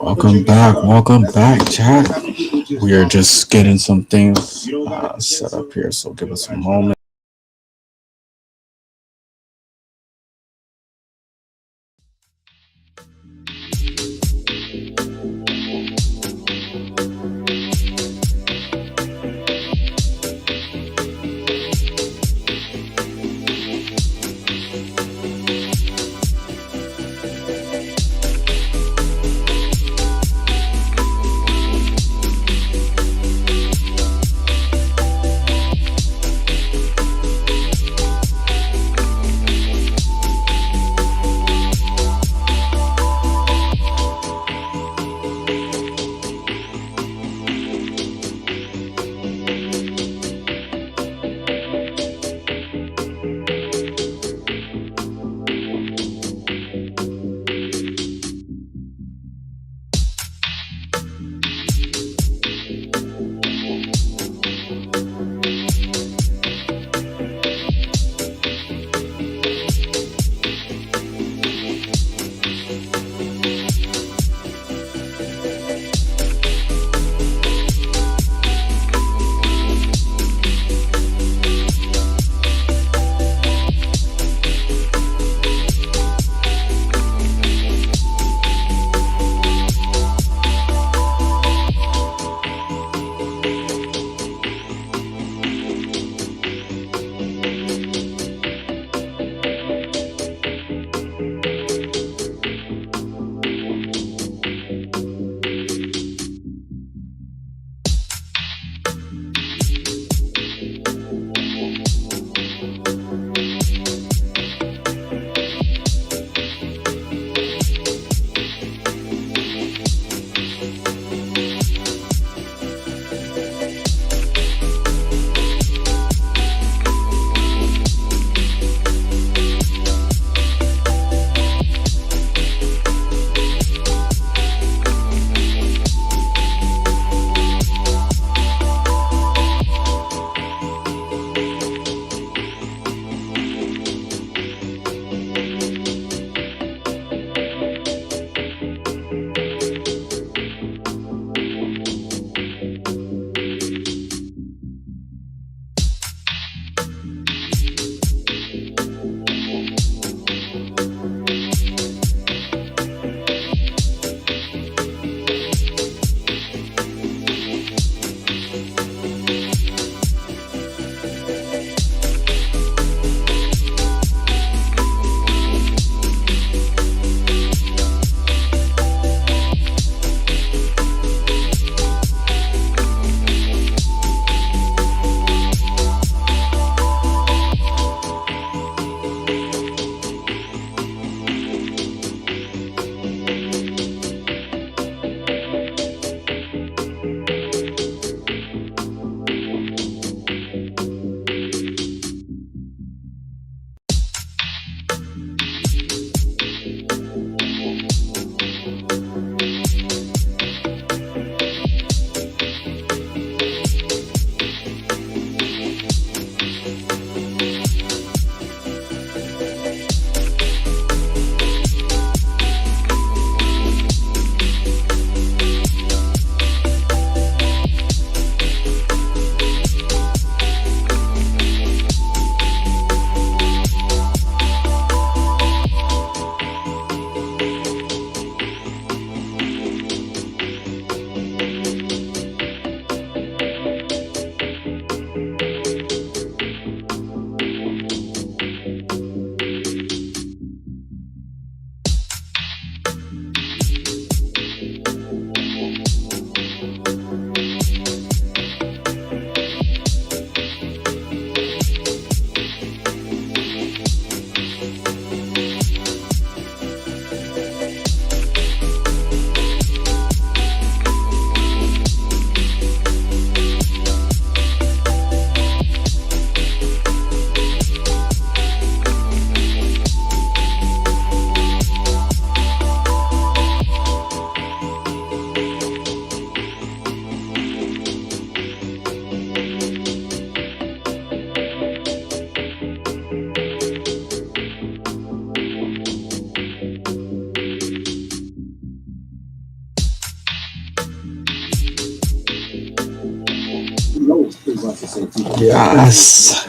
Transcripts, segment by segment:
Welcome back, chat. We are just getting some things set up here, so give us a moment. Yes.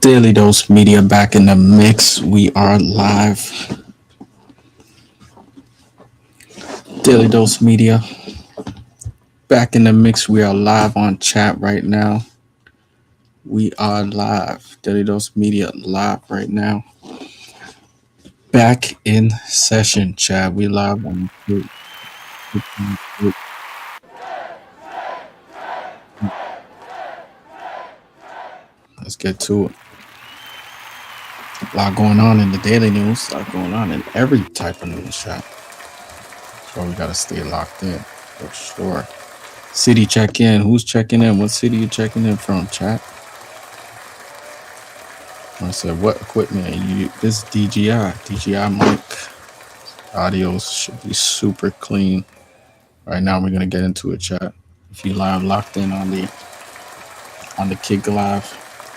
Daily Dose Media back in the mix. We are live. Daily Dose Media back in the mix. We are live on chat right now. We are live. Daily Dose Media live right now. Back in session, chat. We live on Let's get to it. A lot going on in the daily news. A lot going on in every type of news, chat. So we gotta stay locked in for sure. City check in. Who's checking in? What city you checking in from, chat? I said, what equipment are you? This DJI mic. Audio should be super clean. Right now, we're gonna get into a chat. If you live locked in on the Kick Live,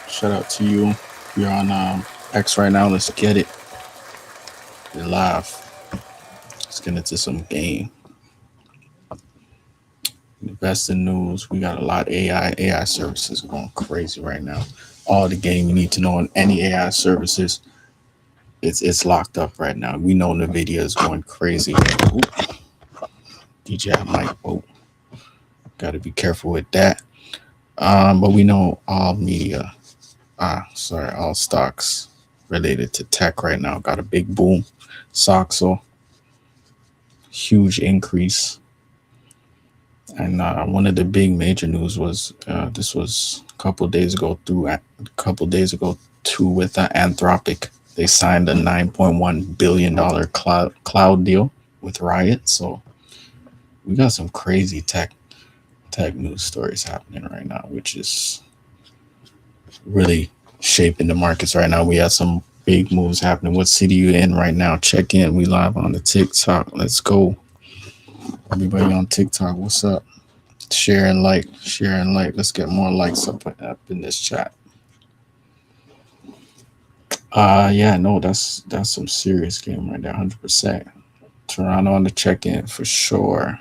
shout out to you. If you're on X right now, let's get it. You're live. Let's get into some game. Investing news. We got a lot of AI services going crazy right now. All the game you need to know on any AI services. It's locked up right now. We know NVIDIA is going crazy. Ooh. DJI mic. Oh, got to be careful with that. But we know all media. All stocks related to tech right now got a big boom. Soxo, huge increase. And one of the big major news was this was a couple days ago too with Anthropic. They signed a $9.1 billion cloud deal with Riot. So we got some crazy tech news stories happening right now, which is really shaping the markets right now. We have some big moves happening. What city you in right now? Check in. We live on the TikTok. Let's go. Everybody on TikTok, what's up? Share and like. Let's get more likes up in this chat. That's some serious game right there, 100%. Toronto on the check-in for sure.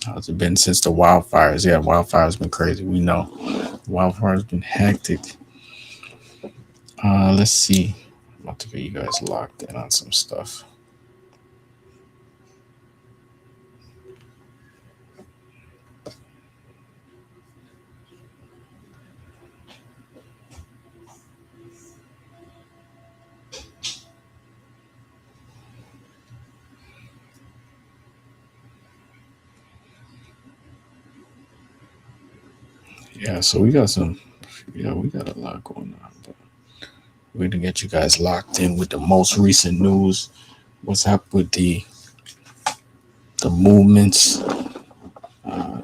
How's it been since the wildfires? Yeah, wildfires been crazy. We know wildfires been hectic. Let's see. I'm about to get you guys locked in on some stuff. Yeah, so we got a lot going on. But we're gonna get you guys locked in with the most recent news. What's up with the movements?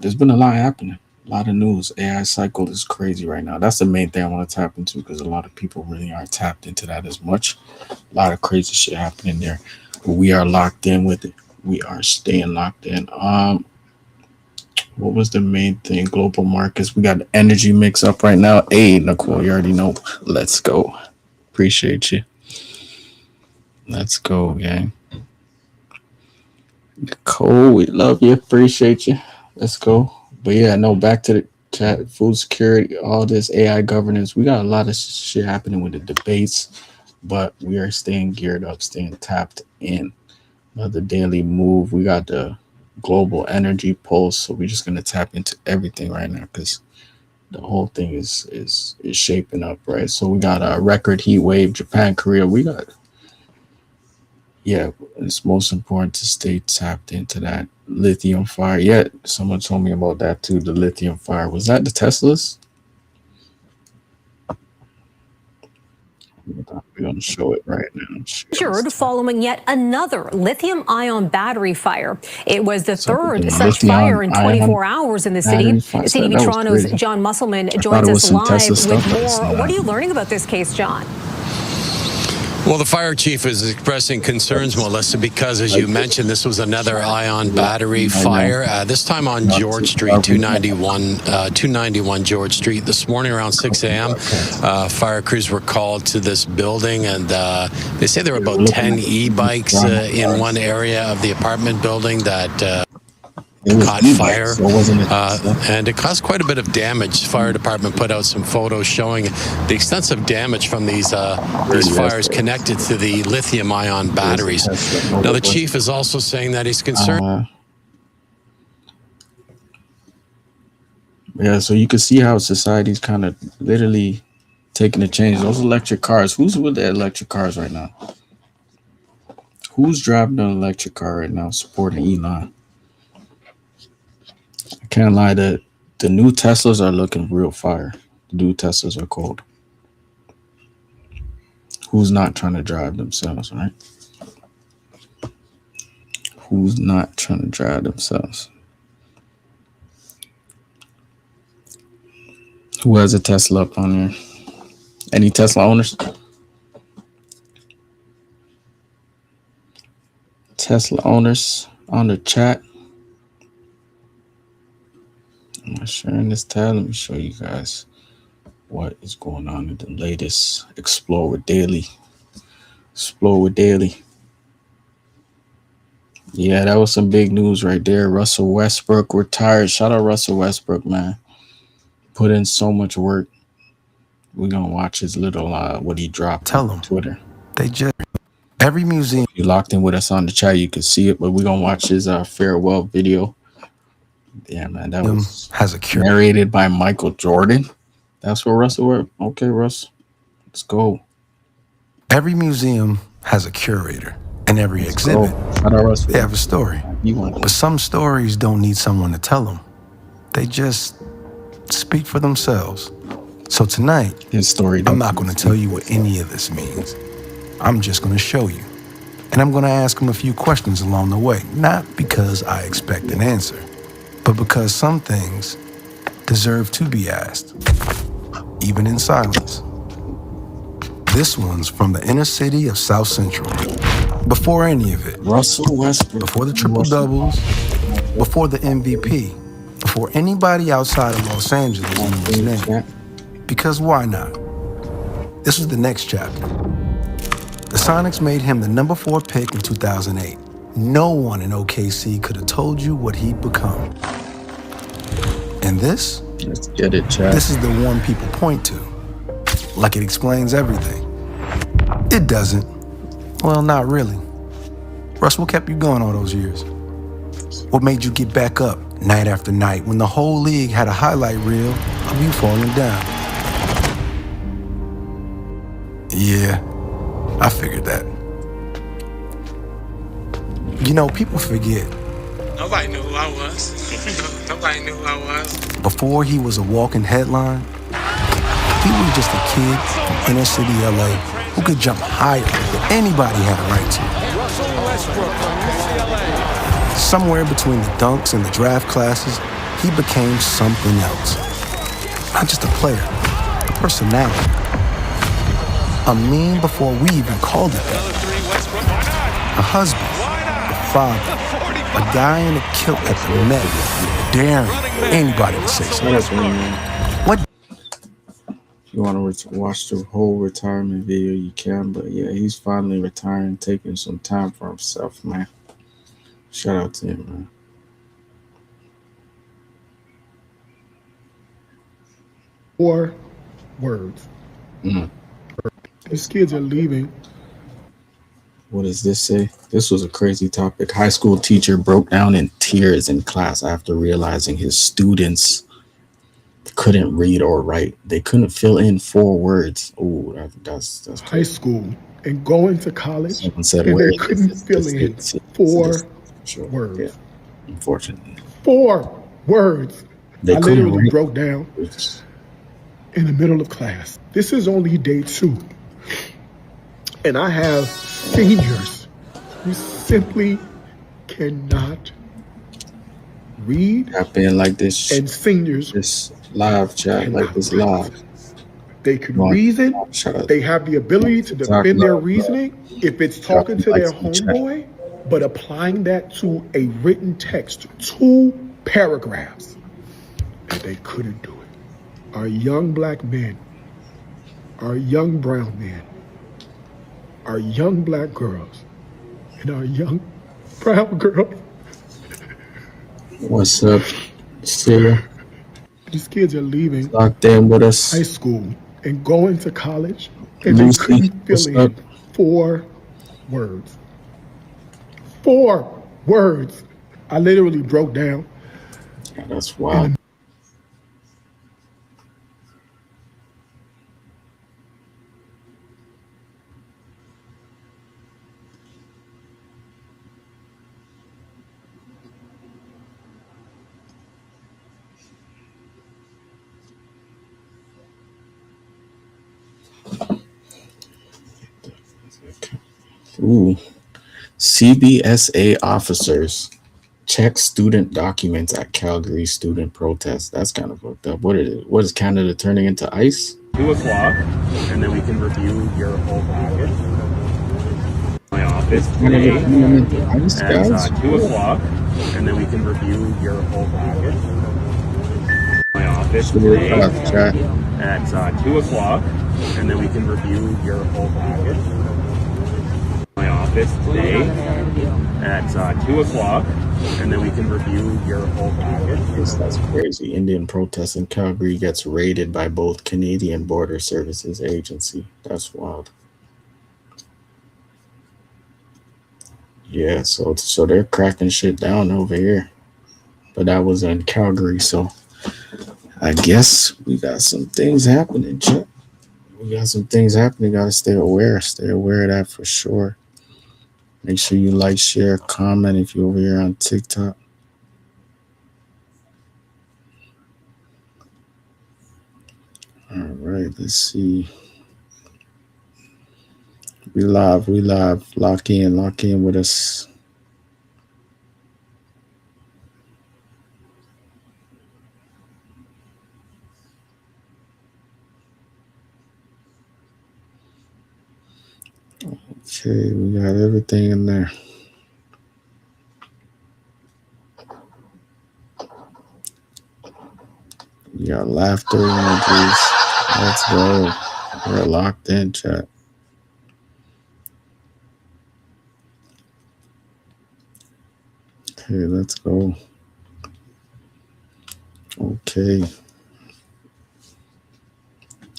There's been a lot happening. A lot of news. AI cycle is crazy right now. That's the main thing I want to tap into because a lot of people really aren't tapped into that as much. A lot of crazy shit happening there. But we are locked in with it. We are staying locked in. What was the main thing? Global markets. We got the energy mix up right now. Hey, Nicole, you already know. Let's go. Appreciate you. Let's go, gang. Nicole, we love you. Appreciate you. Let's go. But yeah, no, back to the chat. Food security, all this AI governance. We got a lot of shit happening with the debates, but we are staying geared up, staying tapped in. Another daily move. We got the global energy pulse, so we're just gonna tap into everything right now because the whole thing is shaping up, right? So we got a record heat wave, Japan, Korea. We got, yeah, it's most important to stay tapped into that lithium fire. Yeah, someone told me about that too. The lithium fire, was that the Teslas? We're gonna show it right now. Injured following yet another lithium-ion battery fire. It was the third such fire in 24 hours in the city. CTV Toronto's John Musselman joins us live with more. What are you learning about this case, John? Well, the fire chief is expressing concerns, Melissa, because, as you mentioned, this was another ion battery fire, this time on George Street, 291 George Street. This morning around 6 a.m., fire crews were called to this building, and they say there were about 10 e-bikes in one area of the apartment building that... caught fire, and it caused quite a bit of damage. Fire department put out some photos showing the extensive damage from these fires connected to the lithium-ion batteries. Now, the chief is also saying that he's concerned. Yeah, so you can see how society's kind of literally taking a change. Those electric cars. Who's with the electric cars right now? Who's driving an electric car right now supporting Elon? I can't lie, the new Teslas are looking real fire. The new Teslas are cold. Who's not trying to drive themselves, right? Who's not trying to drive themselves? Who has a Tesla up on here? Any Tesla owners? Tesla owners on the chat. I'm not sharing this tab. Let me show you guys what is going on in the latest Explore with Daily. Explore with Daily. Yeah, that was some big news right there. Russell Westbrook retired. Shout out Russell Westbrook, man. Put in so much work. We're gonna watch his little what he dropped on Twitter. They just every museum. If you locked in with us on the chat, you can see it, but we're gonna watch his farewell video. Yeah, man, that was narrated by Michael Jordan. That's where Russell worked. Okay, Russ, let's go. Every museum has a curator, and every exhibit they have a story. But some stories don't need someone to tell them. They just speak for themselves. So tonight, his story. I'm not going to tell you what any of this means. I'm just going to show you. And I'm going to ask him a few questions along the way. Not because I expect an answer, but because some things deserve to be asked, even in silence. This one's from the inner city of South Central. Before any of it. Russell Westbrook. Before the triple-doubles, before the MVP, before anybody outside of Los Angeles knew his name. Because why not? This was the next chapter. The Sonics made him the number 4 pick in 2008. No one in OKC could have told you what he'd become. And this? Let's get it, Chad. This is the one people point to. Like it explains everything. It doesn't. Well, not really. Russ, what kept you going all those years? What made you get back up night after night when the whole league had a highlight reel of you falling down? Yeah, I figured that. You know, people forget. Nobody knew who I was. Nobody knew who I was. Before he was a walking headline, he was just a kid from inner city LA who could jump higher than anybody had a right to. Somewhere between the dunks and the draft classes, he became something else. Not just a player, a personality. A meme before we even called it that. A husband, a father, a guy in a kilt at the Met, daring anybody to say something. What? If you want to watch the whole retirement video, you can. But yeah, he's finally retiring, taking some time for himself, man. Shout out to him, man. Four words. These kids are leaving. What does this say? This was a crazy topic. High school teacher broke down in tears in class after realizing his students couldn't read or write. They couldn't fill in 4 words. Oh, that's high school and going to college, and they couldn't fill in 4 words. Yeah, unfortunately. 4 words. They I literally broke down in the middle of class. This is only day 2. And I have seniors who simply cannot read. Happening like this. And seniors. This live chat, like this live. They can reason. They have the ability to defend their reasoning if it's talking to their homeboy, but applying that to a written text, 2 paragraphs, and they couldn't do it. Our young black men, our young brown men, our young black girls, and our young brown girls What's up, Sarah? These kids are leaving Locked in with us. high school and going to college, and they Lucy, couldn't what's fill up? in 4 words. 4 words. I literally broke down. Yeah, that's wild. Ooh. CBSA officers check student documents at Calgary student protest. That's kind of fucked up. What is it? What is Canada turning into ICE? 2 o'clock, and then we can review your whole package. My office today at 2 o'clock, and then we can review your whole package. My office today at 2 o'clock, and then we can review your whole package. My office today at 2 o'clock, and then we can review your whole package. That's crazy. Indian protest in Calgary gets raided by both Canadian Border Services Agency. That's wild. Yeah, so they're cracking shit down over here. But that was in Calgary, so I guess we got some things happening, Chuck. We got some things happening. Gotta stay aware. Stay aware of that for sure. Make sure you like, share, comment if you're over here on TikTok. All right, let's see. We live. Lock in with us. Okay, we got everything in there. We got laughter emojis. Let's go. We're locked in, chat. Okay, let's go. Okay.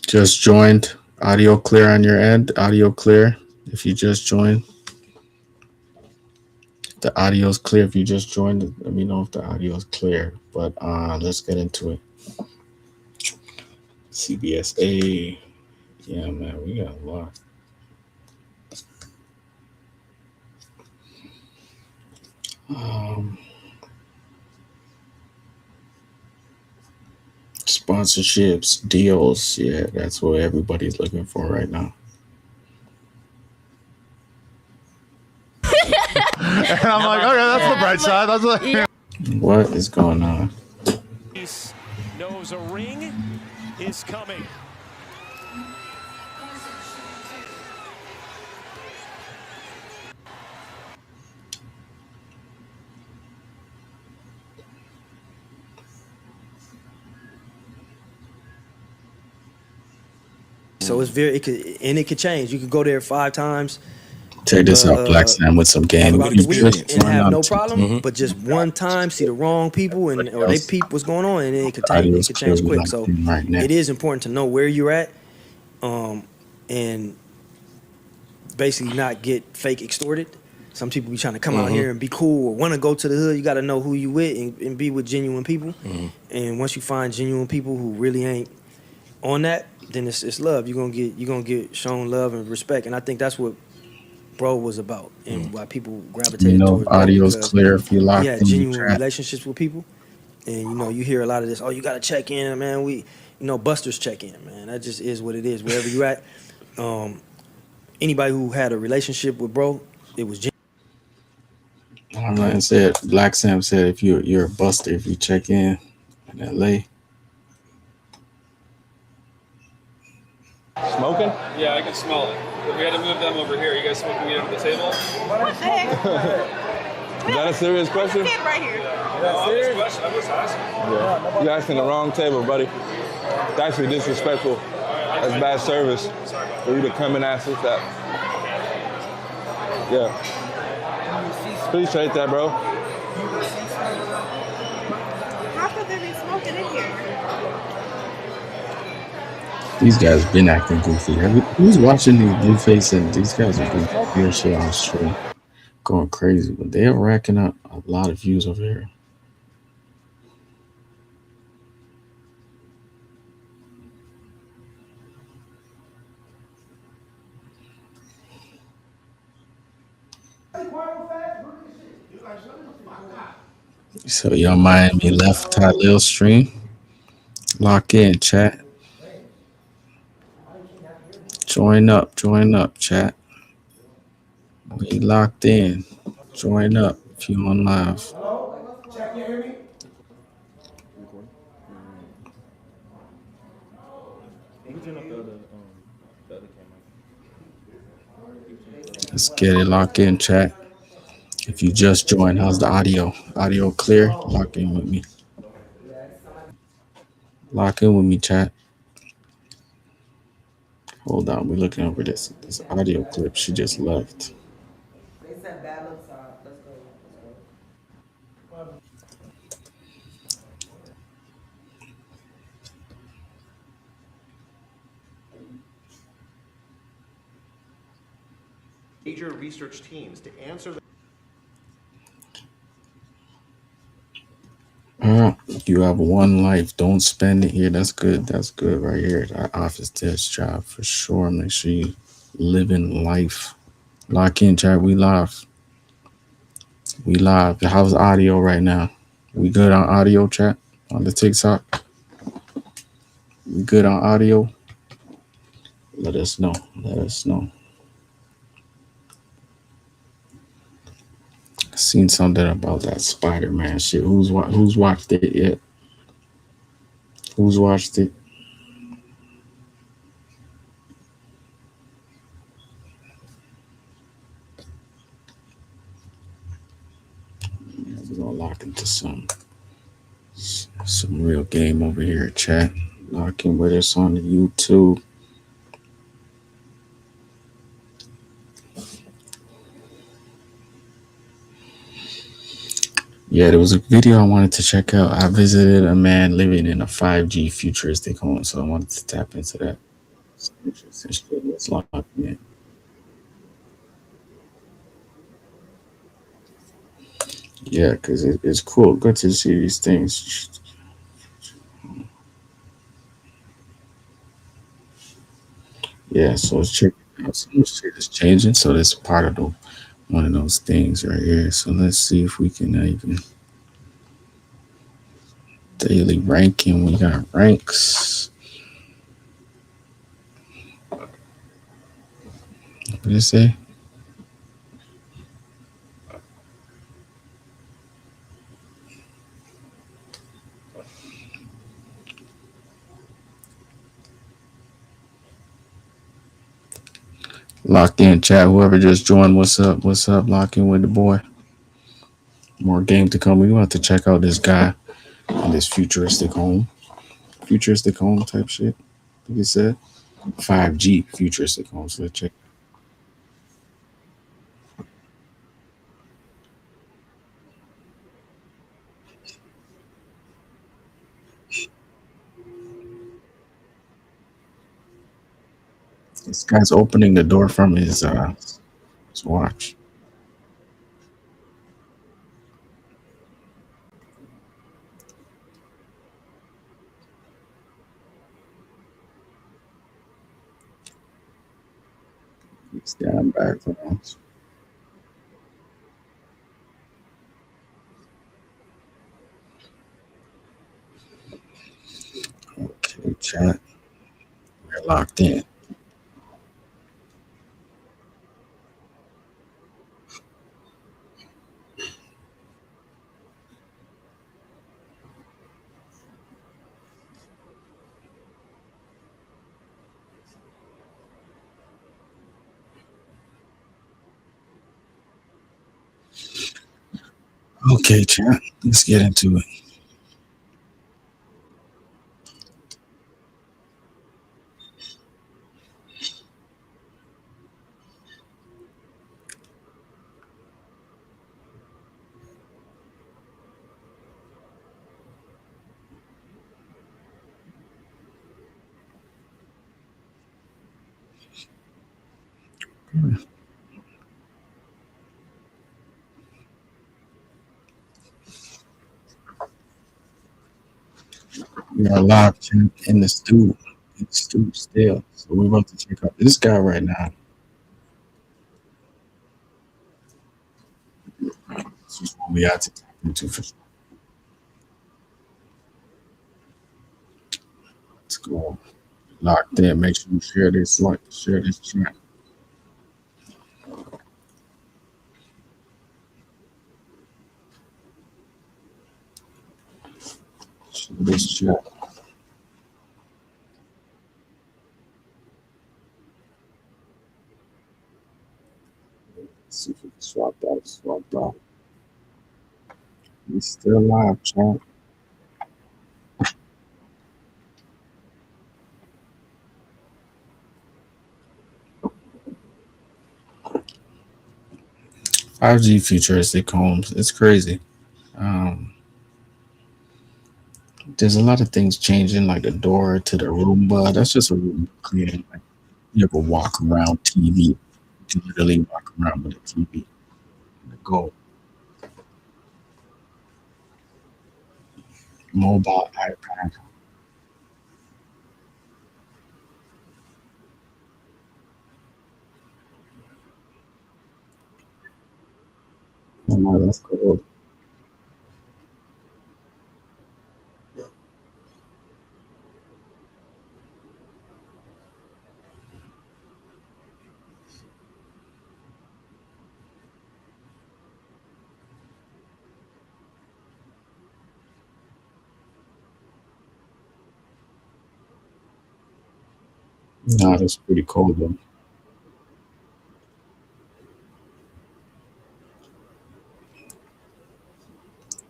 Just joined. Audio clear on your end. Audio clear if you just joined. The audio is clear if you just joined. Let me know if the audio is clear. But let's get into it. CBSA. Yeah, man, we got a lot. Sponsorships, deals. Yeah, that's what everybody's looking for right now. And I'm like, okay, that's the bright side. That's like, what is going on? Knows a ring is coming. So it's it could change. You could go there 5 times. Check this out, Black Sam with some game and have no problem, but just one time see the wrong people or they peep what's going on, and it could change quick. So it is important to know where you're at, and basically not get fake extorted. Some people be trying to come out here and be cool or want to go to the hood. You got to know who you with and be with genuine people. And once you find genuine people who really ain't on that, then it's love. You're gonna get shown love and respect. And I think that's what Bro was about, and why people gravitated towards Bro. Audio's clear if you locked in. Genuine relationships with people, and you hear a lot of this. Oh, you got to check in, man. Busters check in, man. That just is what it is. Wherever you at, anybody who had a relationship with Bro, it was genuine. Online said, Black Sam said, if you're a buster, if you check in LA. Smoking? Yeah, I can smell it. We had to move them over here. You guys smoking weed under the table? What the heck? Is that a serious question? Right here. Yeah, serious question. I'm just asking. Yeah. You're asking the wrong table, buddy. It's actually disrespectful. That's bad service for you to come and ask us that. Yeah. Appreciate that, bro. would there be smoking in here? These guys been acting goofy. Who's watching these Blueface and these guys are doing weird shit on stream, going crazy, but they are racking up a lot of views over here. So y'all Miami left Tylil stream. Lock in, chat. Join up, chat. We locked in. Join up if you on live. Hello? Chat, can you hear me? Let's get it. Lock in, chat. If you just joined, how's the audio? Audio clear? Lock in with me. Lock in with me, chat. Hold on, we're looking over this audio clip. She just left. They said bad looks off. Let's go. Major research teams to answer the You have one life. Don't spend it here. That's good. That's good right here. That office desk job for sure. Make sure you living life. Lock in, chat. We live. We live. How's audio right now? We good on audio, chat? On the TikTok? We good on audio? Let us know. Let us know. I seen something about that Spider-Man shit. Who's watched it yet? Who's watched it? Yeah, we're gonna lock into some real game over here, chat. Lock in with us on the YouTube. Yeah, there was a video I wanted to check out. I visited a man living in a 5G futuristic home, so I wanted to tap into that. Let's lock in. Yeah, because it's cool. Good to see these things. Yeah, so it's checking out. Some shit is changing, so that's part of one of those things right here. So let's see if we can even daily ranking. We got ranks. What did it say? Lock in, chat. Whoever just joined, what's up? What's up? Lock in with the boy. More game to come. We want to check out this guy in this futuristic home type shit. I think it said 5G futuristic home. So let's check. This guy's opening the door from his watch. He's down backgrounds. Okay, chat. We're locked in. Okay, chat. Let's get into it. We are live in the stew. In the stew still. So we're about to check out this guy right now. This is what we have to tap into for sure. Let's go. Locked in. Make sure you share this, share this chat. Share this chat. Let's see if we can swap out. We still live, chat. $5G futuristic homes. It's crazy. There's a lot of things changing, like the door to the Roomba. That's just a room creating. Like you have a walk around TV. You can literally walk around with a TV. Go mobile iPad. Oh no, that's cool. No, that's pretty cool though.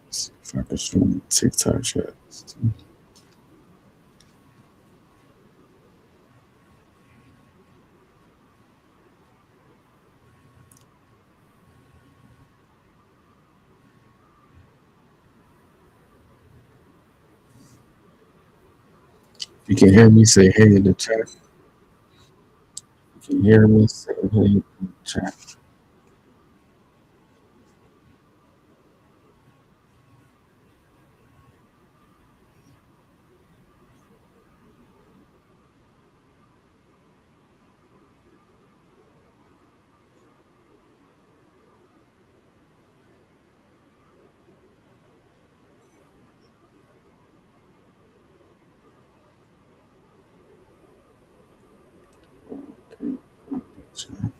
Let's see if I can stream TikTok chat. If you can hear me, say hey in the chat. If you can hear me, say hey in the chat. Chat.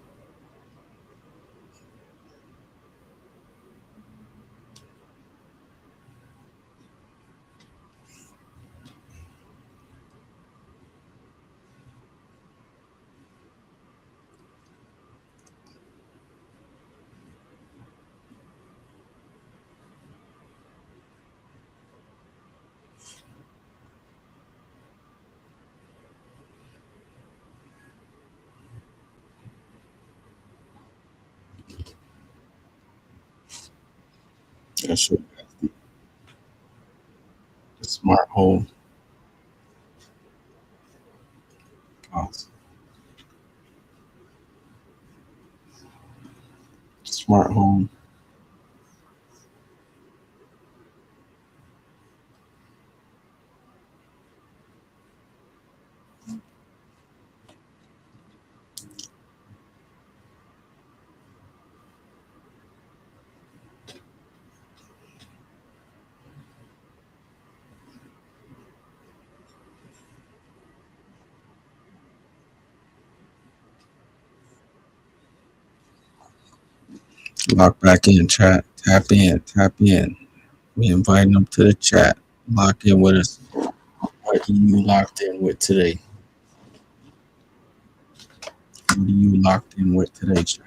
That's what the smart home. Pause. Smart home. Lock back in chat. Tap in. Tap in. We inviting them to the chat. Lock in with us. What are you locked in with today? What are you locked in with today, chat?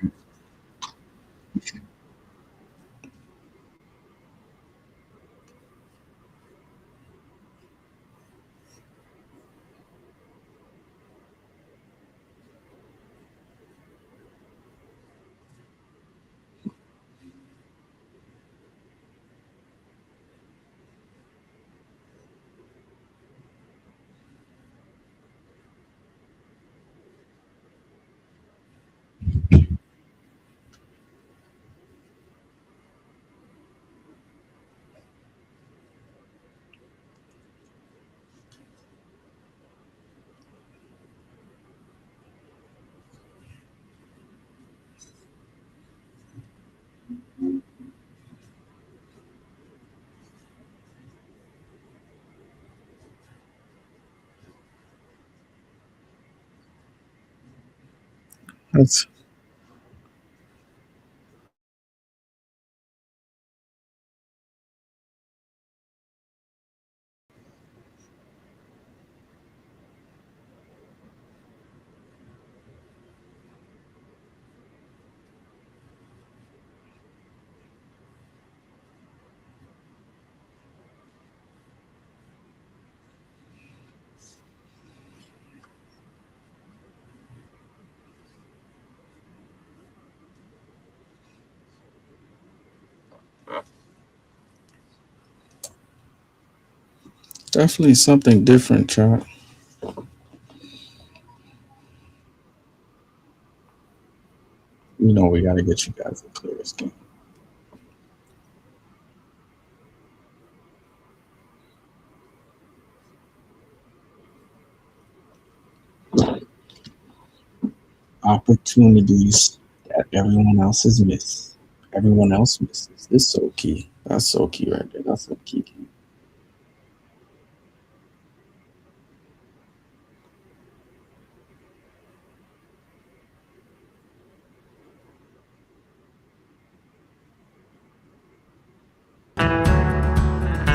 That's definitely something different, chat. You know, we got to get you guys a clear skin. Opportunities that everyone else has missed. Everyone else misses. This is so key. That's so key right there. That's so key.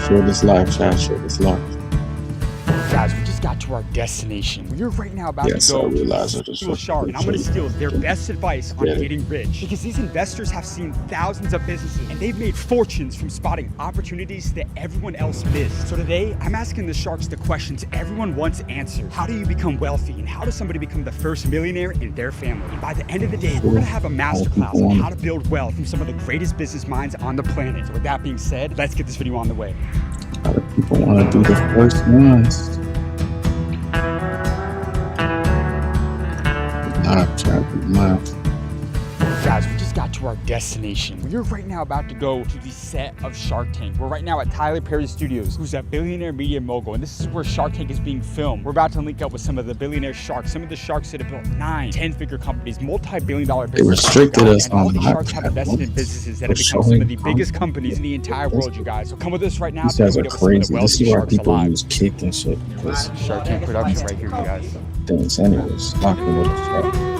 Share this live, chat. Share this live. Guys, we just got to our destination. We're right now about Yes, to go I realize to I just School Shark, and I'm going to steal their best advice on getting rich. Because these investors have seen thousands of businesses, and they've made fortunes from spotting opportunities that everyone else missed. So today, I'm asking the Sharks the questions everyone wants answered. How do you become wealthy, and how does somebody become the first millionaire in their family? And by the end of the day, we're going to have a masterclass on how to build wealth from some of the greatest business minds on the planet. So with that being said, let's get this video on the way. A lot of people want to do the first ones. Live, chat, live. Guys, we just got to our destination. We're right now about to go to the set of Shark Tank. We're right now at Tyler Perry Studios, who's a billionaire media mogul, and this is where Shark Tank is being filmed. We're about to link up with some of the billionaire sharks, some of the sharks that have built 9, 10-figure companies, multi-billion-dollar businesses. They restricted us and on all these live sharks have chat. invested in businesses that have become some of the biggest companies in the entire world, you guys. So come with us right now. These guys are crazy. This is why people use kick and shit. Shark Tank production right here, you guys. Things, anyways. Locking with us, chat.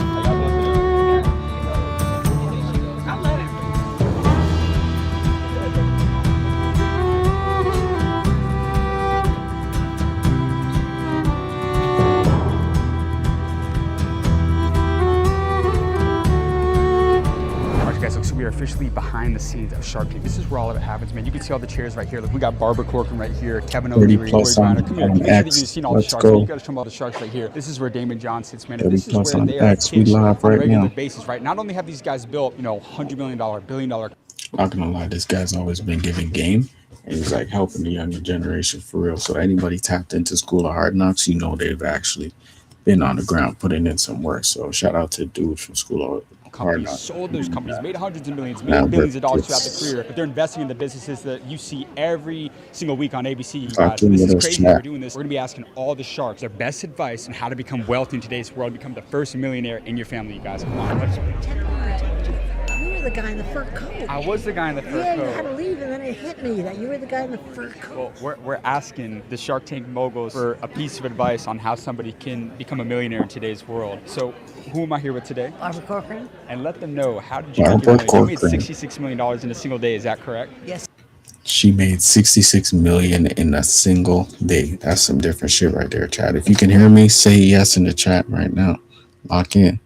We are officially behind the scenes of Shark Tank. This is where all of it happens, man. You can see all the chairs right here. Look, we got Barbara Corcoran right here, Kevin O'Leary, Corey Griner. Come here, make sure that you've seen all the sharks. You got to show them all the sharks right here. This is where Damon John sits, man. And this is where they are pitched on a regular basis, right? Not only have these guys built, $100 million, $1 billion. Not gonna lie, this guy's always been giving game. And he's like helping the younger generation for real. So anybody tapped into School of Hard Knocks, they've actually been on the ground putting in some work. So shout out to dude from School of Hard Knocks. Sold those companies, made hundreds of millions, made billions of dollars throughout the career, but they're investing in the businesses that you see every single week on ABC. You guys, this is crazy that we're doing this. We're gonna be asking all the sharks their best advice on how to become wealthy in today's world, become the first millionaire in your family, you guys. Come on, let's the guy in the fur coat. I was the guy in the fur coat. Yeah, you had to leave, and then it hit me that you were the guy in the fur coat. Well, we're asking the Shark Tank moguls for a piece of advice on how somebody can become a millionaire in today's world. So, who am I here with today? Barbara Corcoran. And let them know, how did you make your money? You made $66 million in a single day, is that correct? Yes. She made $66 million in a single day. That's some different shit right there, chat. If you can hear me, say yes in the chat right now. Lock in.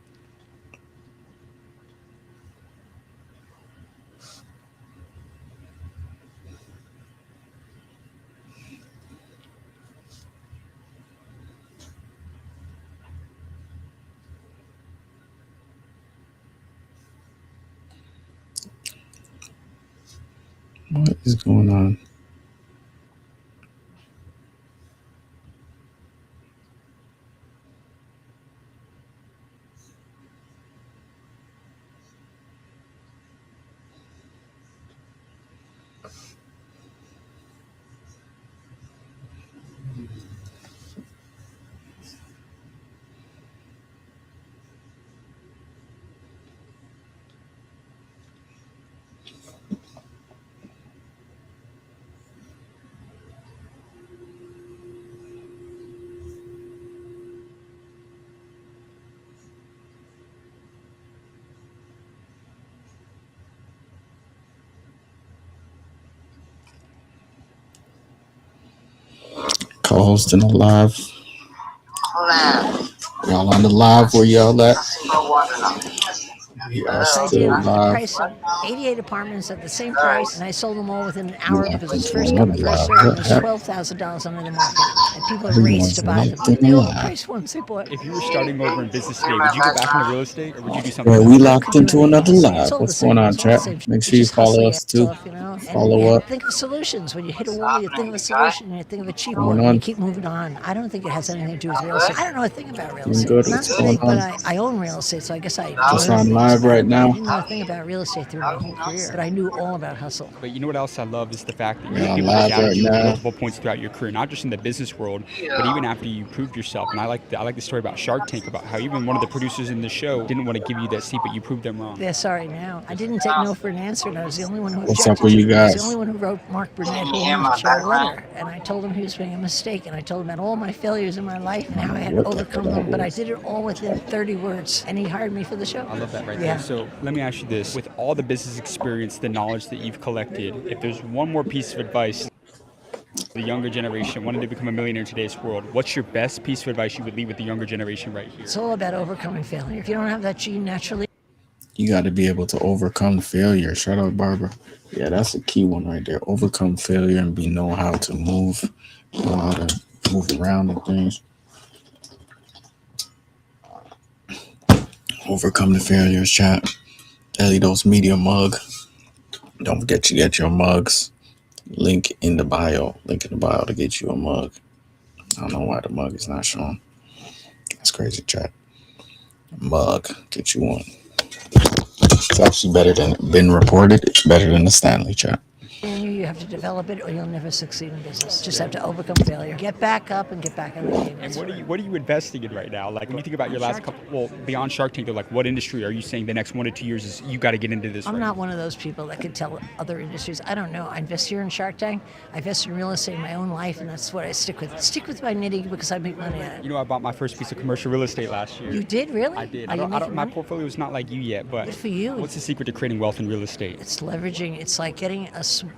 What is going on? hosting a live. Y'all on the live where y'all at? We are still live. live. I priced 88 apartments at the same price, and I sold them all within an hour because it's first come, first served. And there's $12,000 under the market, and people are raced to buy them. The overpriced ones they bought. If you were starting over in business today, would you go back into real estate, or would you do something? Yeah, we locked into another live. What's going on, chat? Make sure you follow us too. Follow up. Think of solutions. When you hit a wall, you think of a solution, you think of a cheap one, and you keep moving on. I don't think it has anything to do with real estate. I don't know a thing about real estate. Nothing, but I own real estate, so I guess I just on live right now. I didn't know a thing about real estate through my whole career, but I knew all about hustle. But you know what else I love is the fact that you're able to down you multiple points throughout your career, not just in the business world, but even after you proved yourself. And I like the story about Shark Tank, about how even one of the producers in the show didn't want to give you that seat, but you proved them wrong. Yeah, sorry now. I didn't take no for an answer, and I was the only one who What's up with you guys? I was the only one who wrote Mark Burnett who wanted to share a letter, and I told him he was making a mistake, and I told him about all my failures in my life and how I had to overcome them, but I did it all within 30 words, and he hired me for the show. I love that right there. So let me ask you this. With all the business experience, the knowledge that you've collected, if there's one more piece of advice the younger generation wanting to become a millionaire in today's world, what's your best piece of advice you would leave with the younger generation right here? It's all about overcoming failure. If you don't have that gene naturally, you got to be able to overcome failure. Shout out Barbara. Yeah, that's a key one right there. Overcome failure and know how to move around and things. Overcome the failures, chat. Elidos Media mug. Don't forget to get your mugs. Link in the bio to get you a mug. I don't know why the mug is not showing. That's crazy, chat. Mug, get you one. It's actually better than been reported. It's better than the Stanley, chat. You have to develop it or you'll never succeed in business. Just have to overcome failure. Get back up and get back in the game. And what are you investing in right now? Like when you think about your last couple, well, beyond Shark Tank, like what industry are you saying the next 1 to 2 years is you got to get into this? I'm not one of those people that could tell other industries. I don't know. I invest here in Shark Tank. I invest in real estate in my own life, and that's what I stick with. Stick with my knitting because I make money at it. You know, I bought my first piece of commercial real estate last year. You did, really? I did. My portfolio is not like you yet, but good for you. What's the secret to creating wealth in real estate? It's leveraging. It's like getting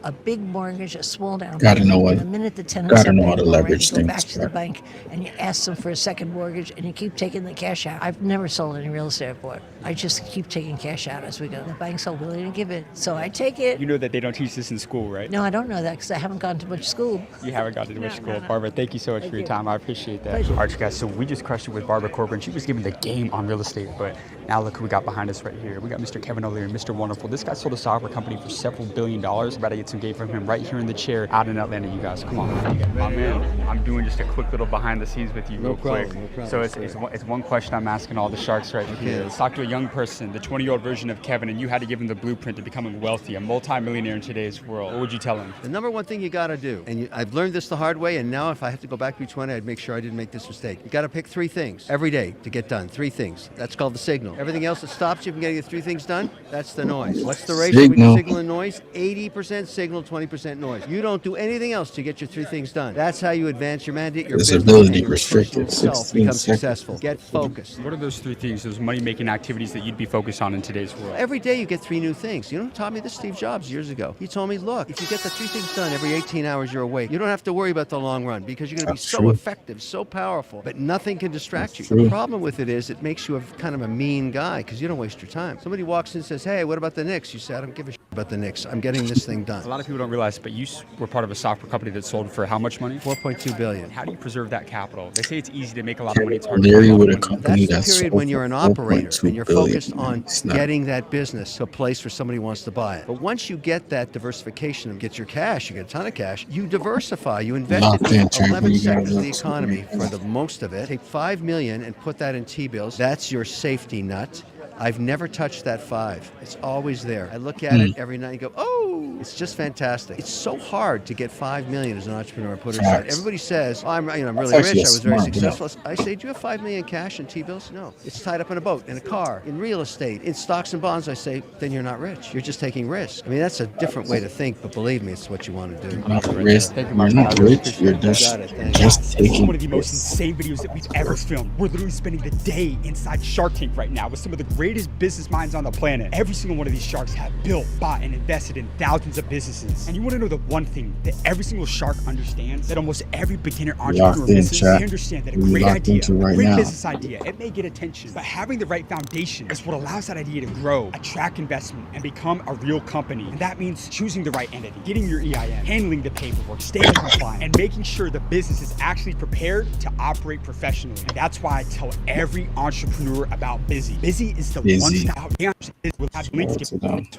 a big mortgage, a small down payment. Gotta know what. The minute the tenants gotta know how to leverage things. You go back to the bank and you ask them for a second mortgage, and you keep taking the cash out. I've never sold any real estate I've bought. I just keep taking cash out as we go. The bank's so willing to give it, so I take it. You know that they don't teach this in school, right? No, I don't know that because I haven't gone to much school. You haven't gone to much school. No. Barbara, thank you so much for your time. I appreciate that. All right, guys, so we just crushed it with Barbara Corbin. She was giving the game on real estate, but now look who we got behind us right here. We got Mr. Kevin O'Leary, Mr. Wonderful. This guy sold a software company for several $1 billion. We're about to get some game from him right here in the chair out in Atlanta, you guys. Come on. My man, I'm doing just a quick little behind the scenes with you real quick. No problem. So it's one question I'm asking all the sharks right here. Let's talk to a young person, the 20-year-old version of Kevin, and you had to give him the blueprint to becoming wealthy, a multi-millionaire in today's world. What would you tell him? The number one thing you got to do, and I've learned this the hard way, and now if I have to go back to 20, I'd make sure I didn't make this mistake. You got to pick 3 things every day to get done. 3 things. That's called the signal. Everything else that stops you from getting the 3 things done, that's the noise. What's the ratio between signal and noise? 80% signal, 20% noise. You don't do anything else to get your 3 things done. That's how you advance your mandate, your business, and your personal self become successful. Get focused. What are those 3 things, those money-making activities that you'd be focused on in today's world? Every day you get 3 new things. You know who taught me this? Steve Jobs years ago. He told me, look, if you get the 3 things done every 18 hours you're awake, you don't have to worry about the long run because you're going to be so effective, so powerful, but nothing can distract you. The problem with it is it makes you kind of a mean guy because you don't waste your time. Somebody walks in and says, hey, what about the Knicks? You say, I don't give a shit about the Knicks. I'm getting this thing done. A lot of people don't realize, but you were part of a software company that sold for how much money? $4.2 billion. How do you preserve that capital? They say it's easy to make a lot of money. It's hard to make a lot of money. That's the period when you're an operator and you're focused on getting that business to a place where somebody wants to buy it. But once you get that diversification and get your cash, you get a ton of cash, you diversify, you invest in 11 sectors of the economy for the most of it. Take $5 million and put that in T-bills. That's your safety nut. I've never touched that 5. It's always there. I look at it every night and go, oh, it's just fantastic. It's so hard to get $5 million as an entrepreneur. Put it aside. Everybody says, oh, I'm really rich. I was very successful. I say, do you have $5 million cash in T-bills? No. It's tied up in a boat, in a car, in real estate, in stocks and bonds. I say, then you're not rich. You're just taking risks. I mean, that's a different way to think, but believe me, it's what you want to do. You're not rich. You're not rich. You're just taking one of the most insane videos that we've ever filmed. We're literally spending the day inside Shark Tank right now with some of the greatest business minds on the planet. Every single one of these sharks have built, bought, and invested in thousands thousands of businesses. And you want to know the one thing that every single shark understands, that almost every beginner entrepreneur misses? They understand that a great idea, a great business idea, it may get attention, but having the right foundation is what allows that idea to grow, attract investment, and become a real company. And that means choosing the right entity, getting your EIN, handling the paperwork, staying compliant, and making sure the business is actually prepared to operate professionally. And that's why I tell every entrepreneur about Busy. Busy is the one-stop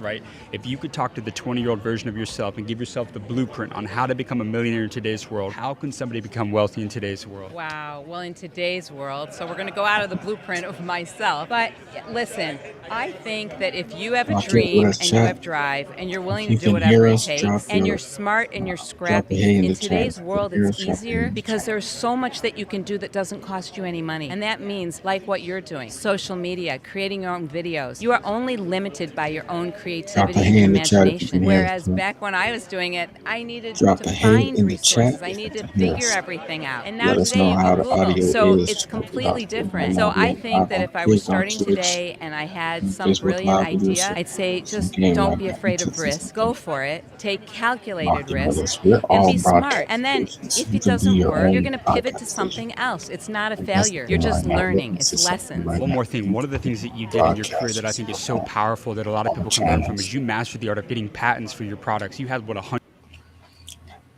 right? If you could talk to the 20-year-old version of yourself and give yourself the blueprint on how to become a millionaire in today's world, how can somebody become wealthy in today's world? Wow, well, in today's world, so we're going to go out of the blueprint of myself. But listen, I think that if you have a dream and you have drive and you're willing to do whatever it takes and you're smart and you're scrappy, in today's world it's easier because there's so much that you can do that doesn't cost you any money. And that means like what you're doing, social media, creating your own videos. You are only limited by your own creativity and imagination. Whereas back when I was doing it, I needed to find resources. I needed to figure everything out. And now today you can Google. So it's completely different. So I think that if I were starting today and I had some brilliant idea, I'd say just don't be afraid of risk. Go for it. Take calculated risk and be smart. And then if it doesn't work, you're going to pivot to something else. It's not a failure. You're just learning. It's lessons. One more thing. One of the things that you did in your career that I think is so powerful that a lot of people can learn from is you mastered the art of getting patents for your products. You had, what, 100?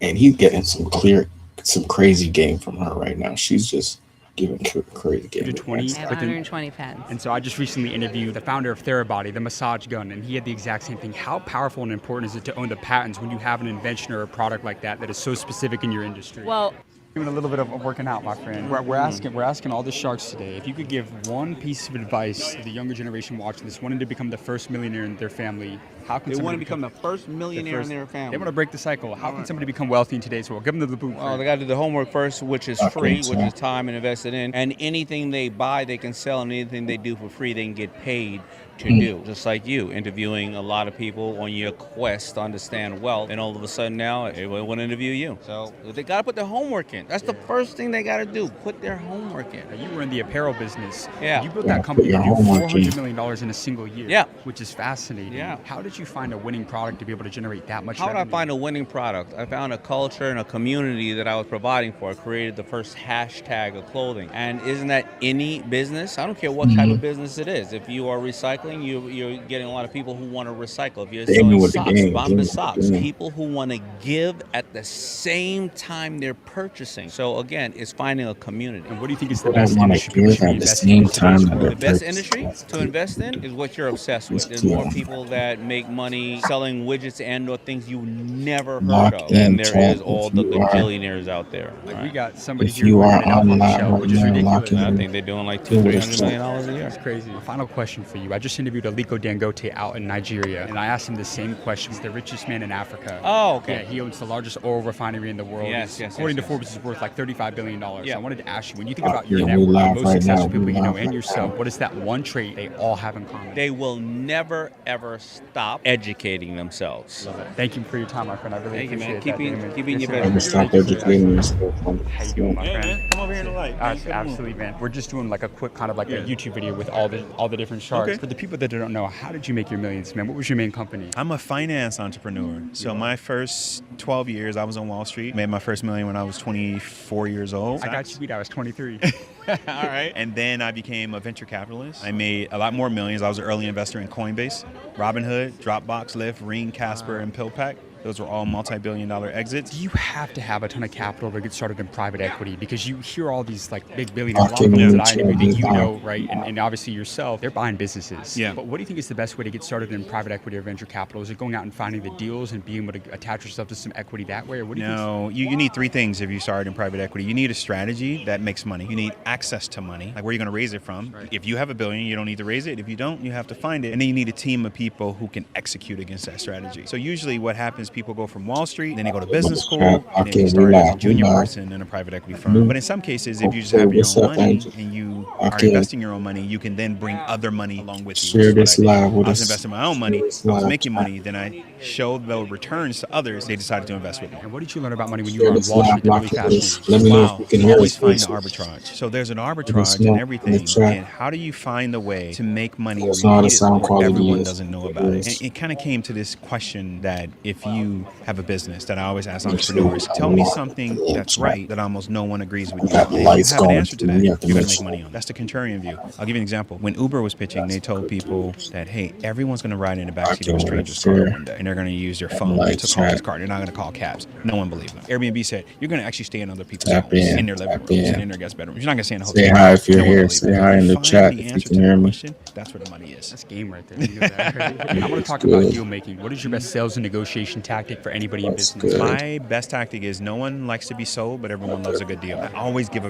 And he's getting some crazy game from her right now. She's just giving crazy game. 120 patents. And so I just recently interviewed the founder of Therabody, the massage gun, and he had the exact same thing. How powerful and important is it to own the patents when you have an invention or a product like that that is so specific in your industry? Well, doing a little bit of working out, my friend. We're asking all the sharks today, if you could give one piece of advice to the younger generation watching this, wanting to become the first millionaire in their family, how can they want to become the first millionaire in their family? They want to break the cycle. How can somebody become wealthy in today's world? Give them the blueprint. Well, they got to do the homework first, which is free, which is time and invested in. And anything they buy, they can sell, and anything they do for free, they can get paid to do. Just like you, interviewing a lot of people on your quest to understand wealth, and all of a sudden now, everybody want to interview you. So they got to put their homework in. That's the first thing they got to do, put their homework in. You were in the apparel business. Yeah. You built that company to do $400 million in a single year. Yeah. Which is fascinating. Yeah. How did you find a winning product to be able to generate that much revenue? How did I find a winning product? I found a culture and a community that I was providing for. I created the first hashtag of clothing. And isn't that any business? I don't care what type of business it is. If you are recycling, you're getting a lot of people who want to recycle. If you're selling socks, Bombas socks, people who want to give at the same time they're purchasing. So again, it's finding a community. And what do you think is the best industry at the same time? The best industry to invest in is what you're obsessed with. There's more people that make money selling widgets and or things you never heard of than there is all the billionaires out there. Like we got somebody if here you are on the show, which is ridiculous. I think they're doing like $200-300 million a year. It's crazy. Final question for you. I just interviewed Aliko Dangote out in Nigeria, and I asked him the same question. He's the richest man in Africa. Oh, okay. Yeah, he owns the largest oil refinery in the world. According to Forbes, he's worth like $35 billion. Yeah. So I wanted to ask you, when you think about your network, the most successful people you know, and yourself, what is that one trait they all have in common? They will never, ever stop educating themselves. Love it. Thank you for your time, my friend. I really appreciate it. Keeping your better. Stop educating yourself. How you doing, my friend? Come over here in the light. Absolutely, man. We're just doing like a quick kind of like a YouTube video with all the different sharks. Okay. For the people that don't know, how did you make your millions, man? What was your main company? I'm a finance entrepreneur. So my first 12 years, I was on Wall Street. Made my first million when I was 24 years old. I got you beat. I was 23. All right. And then I became a venture capitalist. I made a lot more millions. I was an early investor in Coinbase, Robinhood, Dropbox, Lyft, Ring, Casper, and PillPack. Those were all multi-billion-dollar exits. Do you have to have a ton of capital to get started in private equity? Because you hear all these like big billionaires, a lot of them that I interview that you know, right? And obviously yourself, they're buying businesses. Yeah. But what do you think is the best way to get started in private equity or venture capital? Is it going out and finding the deals and being able to attach yourself to some equity that way? Or what do you think? No, you need three things if you start in private equity. You need a strategy that makes money. You need access to money, like where you're going to raise it from. Right. If you have $1 billion, you don't need to raise it. If you don't, you have to find it. And then you need a team of people who can execute against that strategy. So usually what happens, people go from Wall Street, then they go to business school, and then they start as a junior person in a private equity firm. But in some cases, if you just have your own money and you are investing your own money, you can then bring other money along with you. Share this live with I was us. investing my own money, I was making money, then I showed the returns to others, they decided to invest with me. And what did you learn about money when you were on Wall Street? Really fascinating. Let me know if you can hear Always us. find the arbitrage. So there's an arbitrage in everything. And how do you find the way to make money repeatedly where everyone doesn't know about it? And it kind of came to this question that if you have a business that I always ask entrepreneurs, tell me something that's right that almost no one agrees with you. And if you have an answer to that, you're going to make money on it. That's the contrarian view. I'll give you an example. When Uber was pitching, they told people that, hey, everyone's going to ride in the backseat of a stranger's car one day, and they're going to use their phone to call his car. They're not going to call cabs. No one believes them. Airbnb said, you're going to actually stay in other people's homes, in their living rooms, and in their guest bedrooms. You're not going to stay in a hotel. Say hi if you're here. Say hi in the chat if you can hear me. That's where the money is. That's game right there. You know that. I want to talk about deal making. What is your best sales and negotiation tactic for anybody in business? My best tactic is no one likes to be sold, but everyone loves a good deal. I always give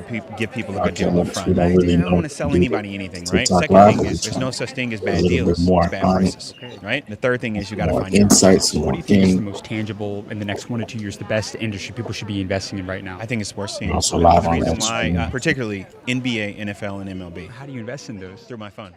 people a good deal up front. I don't want to sell anybody anything, right? Second thing is there's no such thing as bad deals. It's bad prices, right? The third thing is you got to find insights. What do you think is the most tangible in the next 1 to 2 years? The best industry people should be investing in right now? I think it's sports teams. Also live the on reason that why, particularly NBA, NFL, and MLB. How do you invest in those? Through my fund.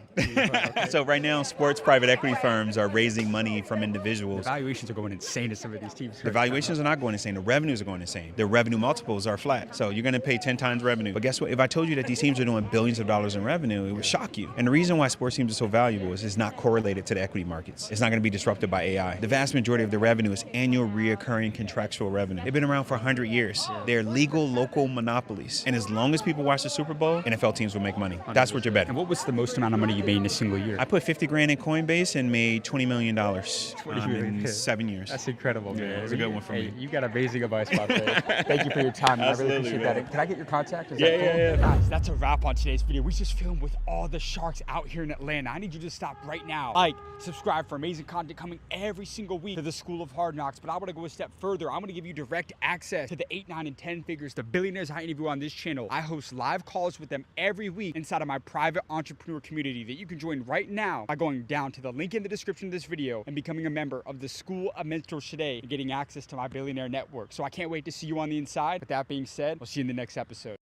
So right now, sports private equity firms are raising money from individuals. The valuations are going insane to some of these teams. The valuations are not going insane. The revenues are going insane. Their revenue multiples are flat. So you're going to pay 10 times revenue. But guess what? If I told you that these teams are doing billions of dollars in revenue, it would shock you. And the reason why sports teams are so valuable is it's not correlated to the equity markets. It's not going to be disrupted by AI. The vast majority of the revenue is annual reoccurring contractual revenue. They've been around for 100 years. They're legal local monopolies. And as long as people watch the Super Bowl, NFL teams will make money. That's what you're betting. And what was the most amount of money you made in a single year? I put 50 grand in Coinbase and made $20 million in 7 years. That's incredible, man. Yeah, it was a good one for me. You got amazing advice, Bob. Thank you for your time. I really appreciate that. Can I get your contact? Is that cool? Yeah. Guys, that's a wrap on today's video. We just filmed with all the sharks out here in Atlanta. I need you to stop right now. Like, subscribe for amazing content coming every single week to the School of Hard Knocks. But I want to go a step further. I'm going to give you direct access to the 8, 9, and 10 figures, the billionaires I interview on this channel. I host live calls with them every week inside of my private entrepreneur community that you can join right now by going down to the link in the description of this video and becoming a member of the School of Mentors today and getting access to my billionaire network. So I can't wait to see you on the inside. With that being said, we'll see you in the next episode.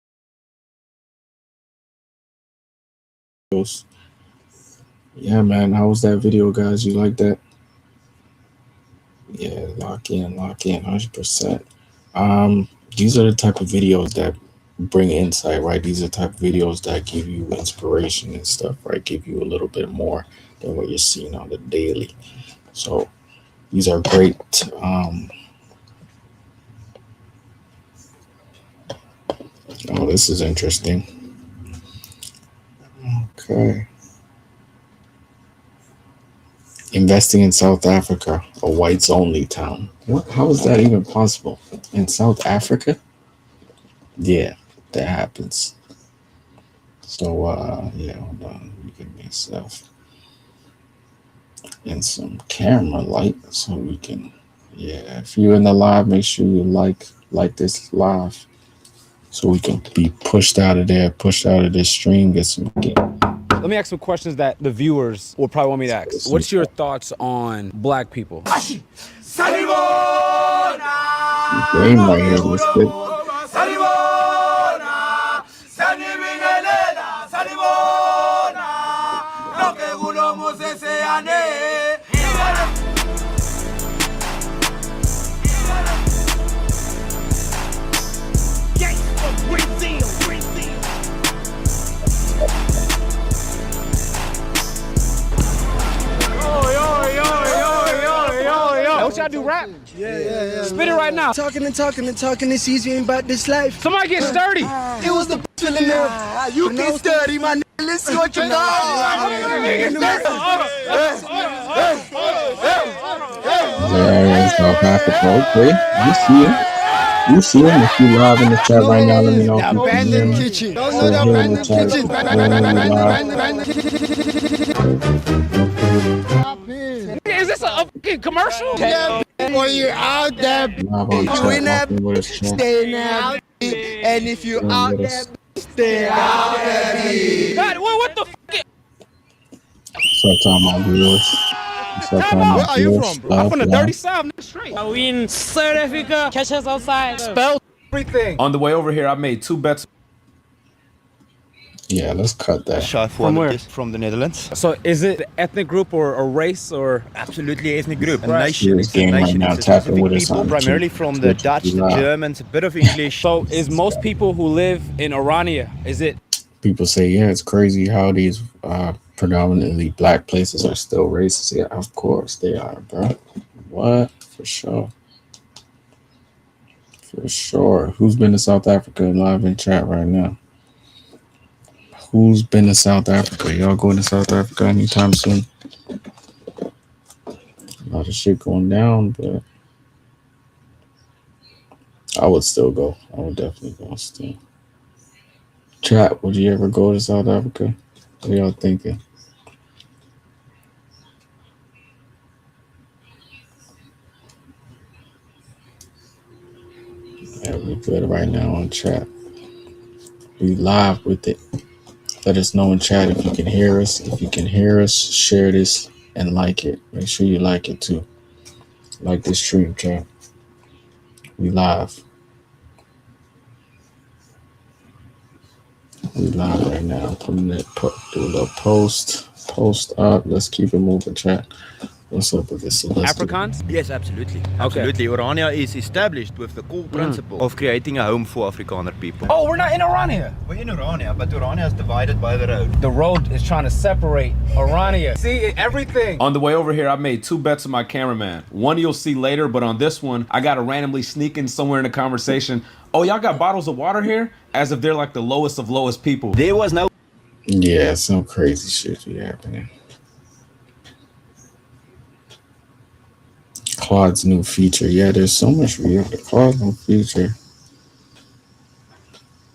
Yeah, man. How was that video, guys? You like that? Yeah, lock in, 100%. These are the type of videos that bring insight, right? These are the type of videos that give you inspiration and stuff, right? Give you a little bit more than what you're seeing on the daily. So these are great. Oh, this is interesting. Okay. Investing in South Africa, a whites only town. What? How is that even possible? In South Africa? Yeah, that happens. So, yeah, hold on. Let me get myself in some camera light so we can, yeah, if you're in the live, make sure you like this live so we can be pushed out of there, pushed out of this stream, get some Let me ask some questions that the viewers will probably want me to ask. What's your thoughts on black people? game right here. Let's get What y'all do, rap? Yeah. Spit it right now. Talking, it's easy, ain't about this life. Somebody get sturdy. It was the feeling there. You get sturdy, my nigga. Let's see what you know. South Africa. Okay, you see him. If you live in the chat right now, let me know if you can hear me. Kitchen. So here in the chat, Is this a fucking commercial? Yeah, boy, you're out there. If you in that, stay out. And if you out there, stay out there. God, what the fuck? So, time my viewers. Where are you from, bro? I'm from the dirty South, nigga, straight. I win South Africa. Catch us outside. Spell everything. On the way over here, I made 2 bets. Yeah, let's cut that. From where? From the Netherlands. So is it an ethnic group or a race or? Absolutely ethnic group. A Right. nation. It's a Game right nation. now, It's a tapping specific with us people, on primarily Twitch. from the Dutch, the Live. Germans, a bit of English. So is most people who live in Orania, is it? People say, yeah, it's crazy how these predominantly black places are still racist. Yeah, of course they are, bro. What? For sure. For sure. Who's been to South Africa live in chat right now? Who's been to South Africa? Y'all going to South Africa anytime soon? A lot of shit going down, but I would still go. I would definitely go still. Chat, would you ever go to South Africa? What are y'all thinking? Yeah, we're good right now on chat. We live with it. Let us know in chat if you can hear us. If you can hear us, share this and like it. Make sure you like it too. Like this stream, chat. We live. We live right now. Putting it, do a little post up. Let's keep it moving, chat. What's up with this? Afrikaans? Yes, absolutely. Okay. Absolutely. Orania is established with the core principle of creating a home for Afrikaner people. Oh, we're not in Orania. We're in Orania, but Orania is divided by the road. The road is trying to separate Orania. See, everything. On the way over here, I made 2 bets with my cameraman. One you'll see later, but on this one, I gotta randomly sneak in somewhere in the conversation. Oh, y'all got bottles of water here? As if they're like the lowest of lowest people. There was no... Yeah, some crazy shit be happening. Claude's new feature. Yeah, there's so much real. The Claude's new feature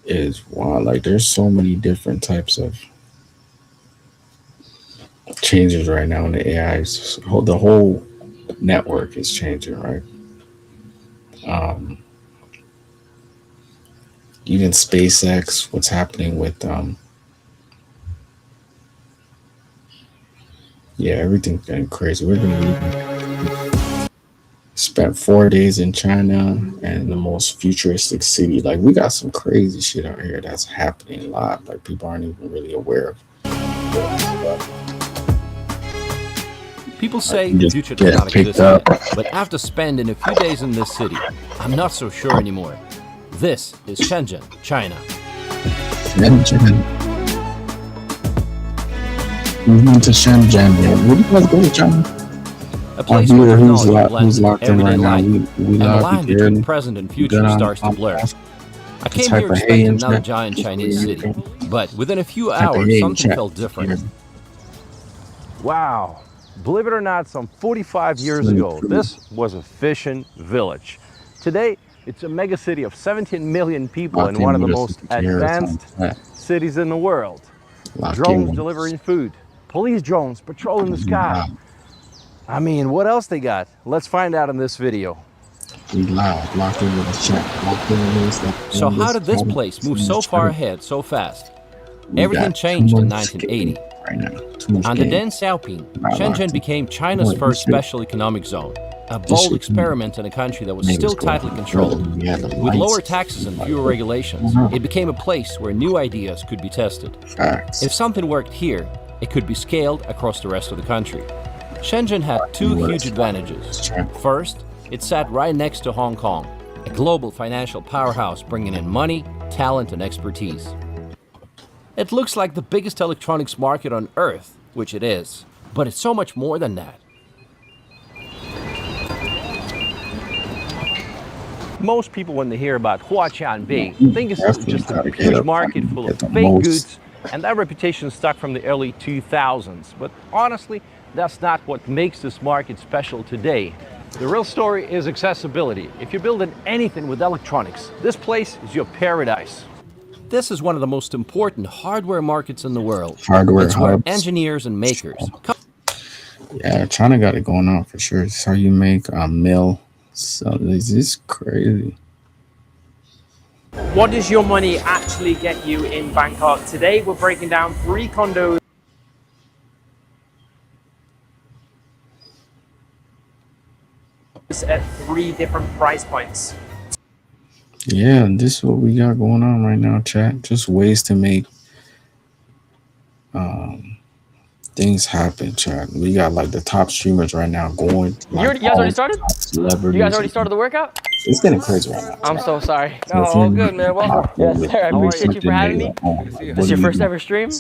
is wild. Like, there's so many different types of changes right now in the AI. The whole network is changing, right? Even SpaceX, what's happening with yeah, everything's getting crazy. We're gonna spent 4 days in China and the most futuristic city. Like, we got some crazy shit out here that's happening live. Like, people aren't even really aware of. People say the future does not exist yet, but after spending a few days in this city, I'm not so sure anymore. This is Shenzhen, China. Shenzhen. Moving to Shenzhen. Would you guys go to China? A place where technology blends locked in right everyday now. life, We and the love line you, between Gary. present and You future good on starts to blur. I came type here of hay expecting in another chat. giant Chinese city, but within a few Type of hours, hay in something chat. felt different. Wow. Believe it or not, some 45 years ago, this was a fishing village. Today, it's a mega city of 17 million people and one of the most advanced cities in the world. Drones delivering food, police drones patrolling the sky. I mean, what else they got? Let's find out in this video. We live, locked in with the chat. Locked in with us. So how did this place move so far ahead so fast? Everything got changed in too much 1980. Right now. Too much On the game. Deng Xiaoping, Right, Shenzhen locked. became China's Boy, first this shit- special economic zone, a this bold shit- experiment in a country that was Neighbors still go tightly on. controlled. We had the With lights. lower taxes and fewer regulations, it became a place where new ideas could be tested. Facts. If something worked here, it could be scaled across the rest of the country. Shenzhen had 2 huge advantages. First, it sat right next to Hong Kong, a global financial powerhouse bringing in money, talent, and expertise. It looks like the biggest electronics market on Earth, which it is, but it's so much more than that. Most people, when they hear about Huatianbei, think it's just a huge market full of fake most. goods, and that reputation stuck from the early 2000s. But honestly, that's not what makes this market special today. The real story is accessibility. If you're building anything with electronics, this place is your paradise. This is one of the most important hardware markets in the world. Hardware It's where hubs. engineers and makers come. Yeah, China got it going on for sure. It's how you make a mill. So this is crazy. What does your money actually get you in Bangkok? Today we're breaking down 3 condos. at 3 different price points. Yeah, this is what we got going on right now, chat. Just ways to make things happen, chat. We got like the top streamers right now going. Like, You guys already started? Celebrities. You guys already started the workout? It's getting crazy right now. I'm so sorry. No, all good, man. Welcome. Yes, sir. I appreciate you for having me. This your first ever stream?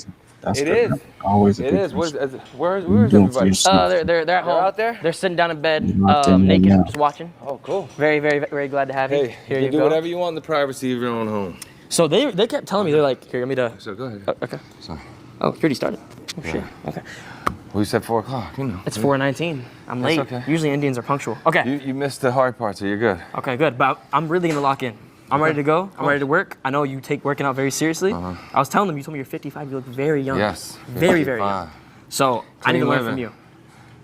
It is. Always. It is. Where's everybody? They're at home. Out there? They're sitting down in bed, naked, just watching. Oh, cool. Very, very, very glad to have you. Hey, Here you do whatever you want in the privacy of your own home. So they kept telling me, they're like, here, let me to. So go ahead. Okay. Sorry. Oh, you already started. Oh shit. Okay. We said 4 o'clock. You know. It's 4:19. I'm late. That's okay. Usually Indians are punctual. Okay. You missed the hard part, so you're good. Okay, good. But I'm really gonna lock in. I'm ready to go. I'm ready to work. I know you take working out very seriously. I was telling them, you told me you're 55. You look very young. Yes. Very, very young. So I need to learn from you.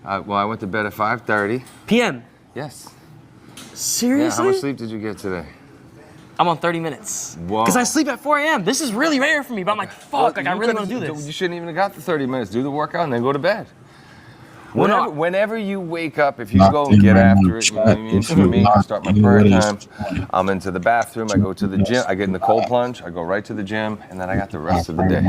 Well, I went to bed at 5:30 p.m. Yes. Seriously? Yeah, how much sleep did you get today? I'm on 30 minutes. Whoa. Because I sleep at 4 a.m. This is really rare for me, but I'm like, fuck, like I really want to do this. You shouldn't even have got the 30 minutes. Do the workout and then go to bed. Well, Whenever you wake up, if you go and get after it, you know what I mean? For me, I start my prayer time. I'm into the bathroom. I go to the gym. I get in the cold plunge. I go right to the gym, and then I got the rest of the day.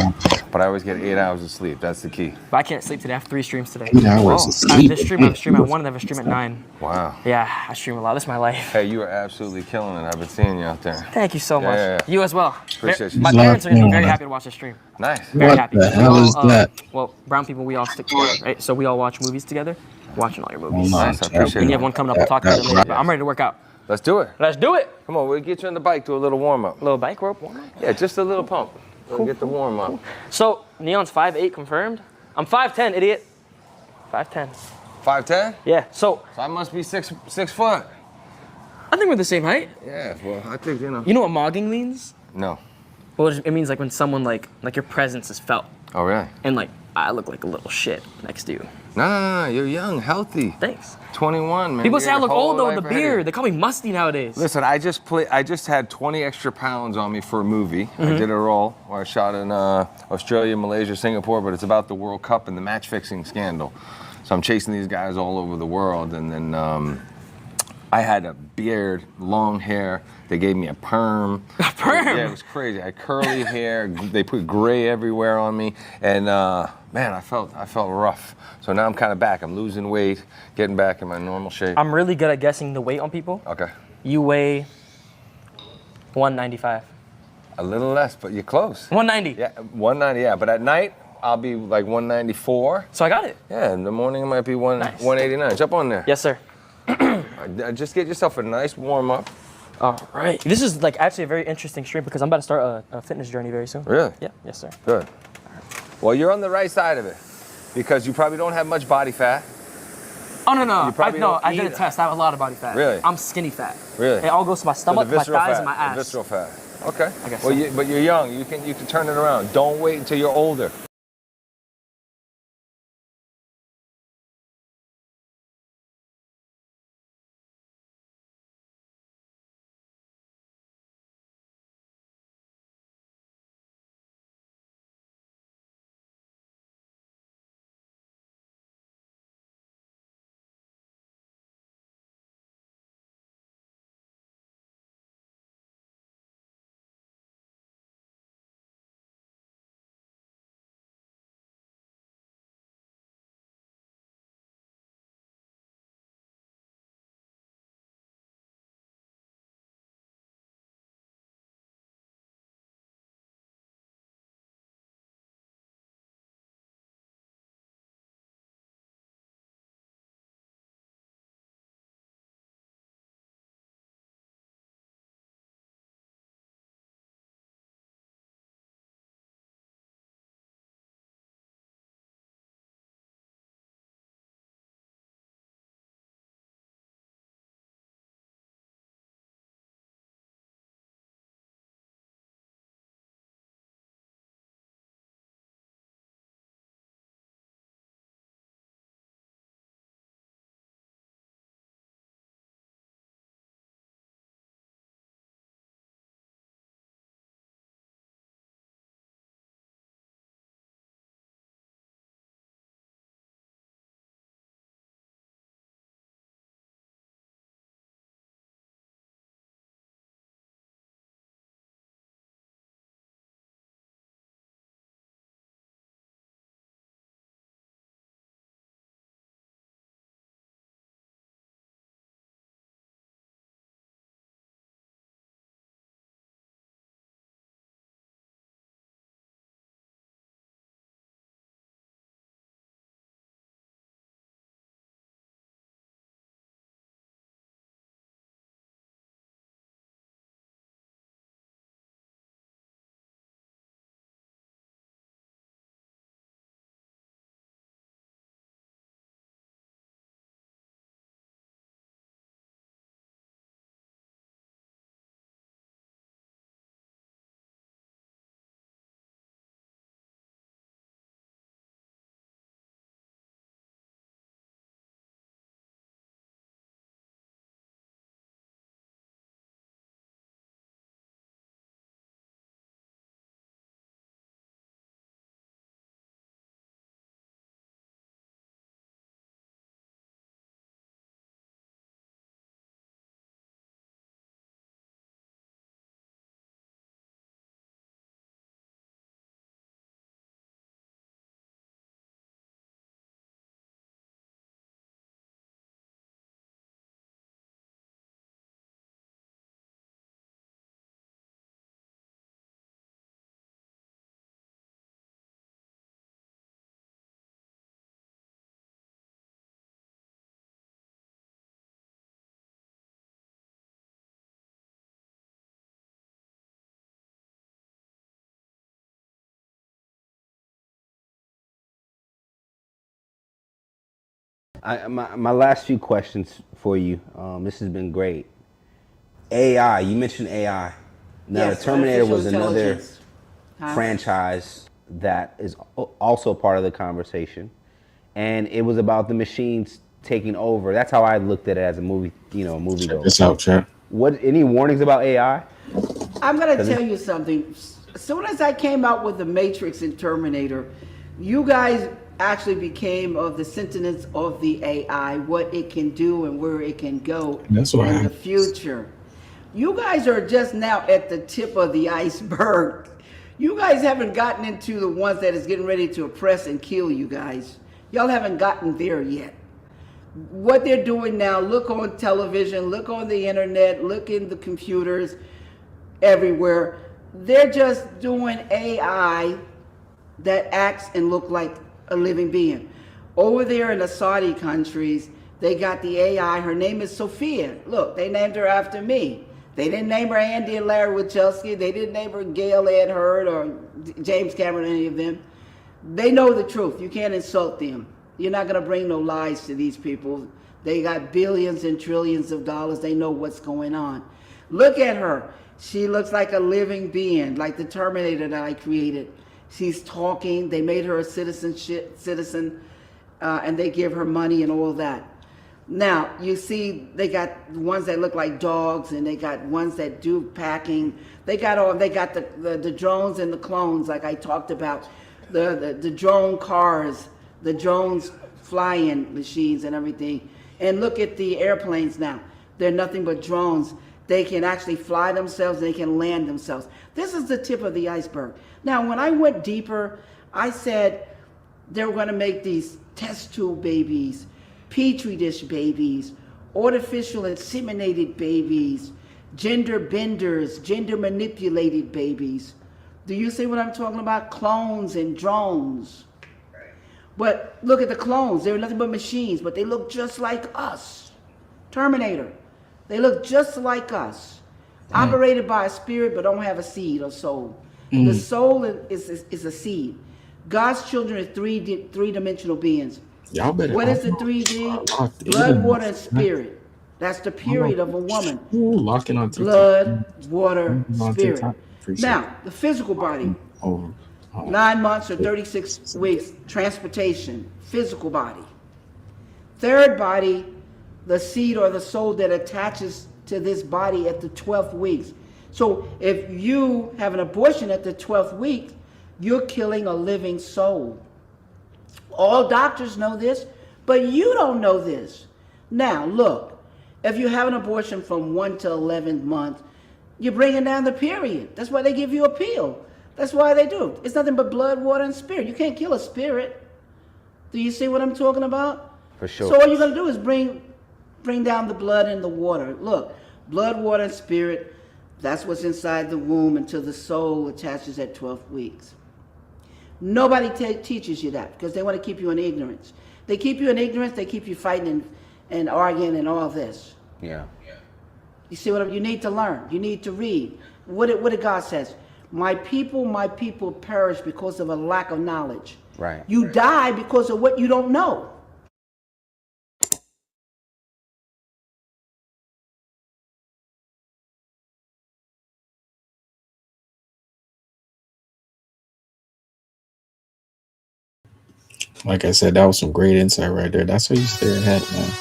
But I always get 8 hours of sleep. That's the key. But I can't sleep today. I have 3 streams today. 8 hours of sleep. I have this stream. I have a stream at 1 and I have a stream at 9. Wow. Yeah, I stream a lot. This is my life. Hey, you are absolutely killing it. I've been seeing you out there. Thank you so much. Yeah. You as well. Appreciate you. My parents are going to be very happy to watch this stream. Nice. Very happy. What the hell is that? Well, brown people, we all stick together, right? So we all watch movies together. Watching all your movies. Nice, I appreciate And it. you have one coming up. We'll talk about it later. But I'm ready to work out. Let's do it. Let's do it. Come on, we'll get you on the bike, do a little warm-up. A little bike rope warm-up? Yeah, just a little pump. We'll get the warm-up. So, Neon's 5'8" confirmed. I'm 5'10", idiot. 5'10". 5'10"? Yeah, so I must be 6 foot. I think we're the same height. Yeah, well, I think, you know. You know what mogging means? No. Well, it means like when someone like your presence is felt. Oh, really? And like, I look like a little shit next to you. No, you're young, healthy. Thanks. 21, man. People say I look old though with the beard. They call me musty nowadays. Listen, I just had 20 extra pounds on me for a movie. I did a role where I shot in Australia, Malaysia, Singapore, but it's about the World Cup and the match fixing scandal. So I'm chasing these guys all over the world, and then I had a beard, long hair. They gave me a perm. A perm? Yeah, it was crazy. I had curly hair. They put gray everywhere on me, and man, I felt rough. So now I'm kind of back. I'm losing weight, getting back in my normal shape. I'm really good at guessing the weight on people. Okay. You weigh 195. A little less, but you're close. 190. Yeah, 190. Yeah, but at night I'll be like 194. So I got it. Yeah, in the morning it might be 189. Jump on there. Yes, sir. Just get yourself a nice warm up. All right. This is like actually a very interesting stream because I'm about to start a fitness journey very soon. Really? Yeah. Yes, sir. Good. Well, you're on the right side of it because you probably don't have much body fat. Oh no. I did a eat- test. I have a lot of body fat. Really? I'm skinny fat. Really? It all goes to my So stomach, the my visceral thighs, fat, and my ass. The visceral fat. Okay. I guess Well, so. but you're young. You can turn it around. Don't wait until you're older. My last few questions for you. This has been great. AI. You mentioned AI. Now, Yes, the Terminator artificial was another intelligence. Huh? franchise that is also part of the conversation, and it was about the machines taking over. That's how I looked at it as a movie, a movie Check goer. this out, chat. What? Any warnings about AI? I'm going to tell you something. As soon as I came out with the Matrix and Terminator, you guys actually became of the sentiments of the AI, what it can do and where it can go That's what in the happened. future. You guys are just now at the tip of the iceberg. You guys haven't gotten into the ones that is getting ready to oppress and kill you guys. Y'all haven't gotten there yet. What they're doing now, look on television, look on the internet, look in the computers, everywhere. They're just doing AI that acts and look like a living being. Over there in the Saudi countries, they got the AI. Her name is Sophia. Look, they named her after me. They didn't name her Andy and Larry Wachowski. They didn't name her Gail Ed Hurd or James Cameron, any of them. They know the truth. You can't insult them. You're not going to bring no lies to these people. They got billions and trillions of dollars. They know what's going on. Look at her. She looks like a living being, like the Terminator that I created. She's talking. They made her a citizen, and they give her money and all that. Now, you see, they got ones that look like dogs, and they got ones that do packing. They got the drones and the clones, like I talked about, the drone cars, the drones flying machines and everything. And look at the airplanes now. They're nothing but drones. They can actually fly themselves. They can land themselves. This is the tip of the iceberg. Now, when I went deeper, I said they were going to make these test tube babies, petri dish babies, artificial inseminated babies, gender benders, gender manipulated babies. Do you see what I'm talking about? Clones and drones. But look at the clones. They're nothing but machines, but they look just like us. Terminator. They look just like us. Operated by a spirit, but don't have a seed or soul. The soul is a seed. God's children are three-dimensional beings. Y'all better. What is the 3D? Blood, water, and spirit. That's the period of a woman. Locking on TikTok. Blood, water, On spirit. TikTok. Now, the physical body. 9 months or 36 weeks, transportation, physical body. Third body, the seed or the soul that attaches to this body at the 12th week. So if you have an abortion at the 12th week, you're killing a living soul. All doctors know this, but you don't know this. Now, look, if you have an abortion from 1 to 11th month, you're bringing down the period. That's why they give you a pill. That's why they do. It's nothing but blood, water, and spirit. You can't kill a spirit. Do you see what I'm talking about? For sure. So all you're going to do is bring down the blood and the water. Look, blood, water, and spirit, that's what's inside the womb until the soul attaches at 12 weeks. Nobody teaches you that because they want to keep you in ignorance. They keep you in ignorance. They keep you fighting and arguing and all this. Yeah. You see what you need to learn. You need to read. What did God says? My people perish because of a lack of knowledge. Right. You die because of what you don't know. Like I said, that was some great insight right there. That's how you stay ahead, man.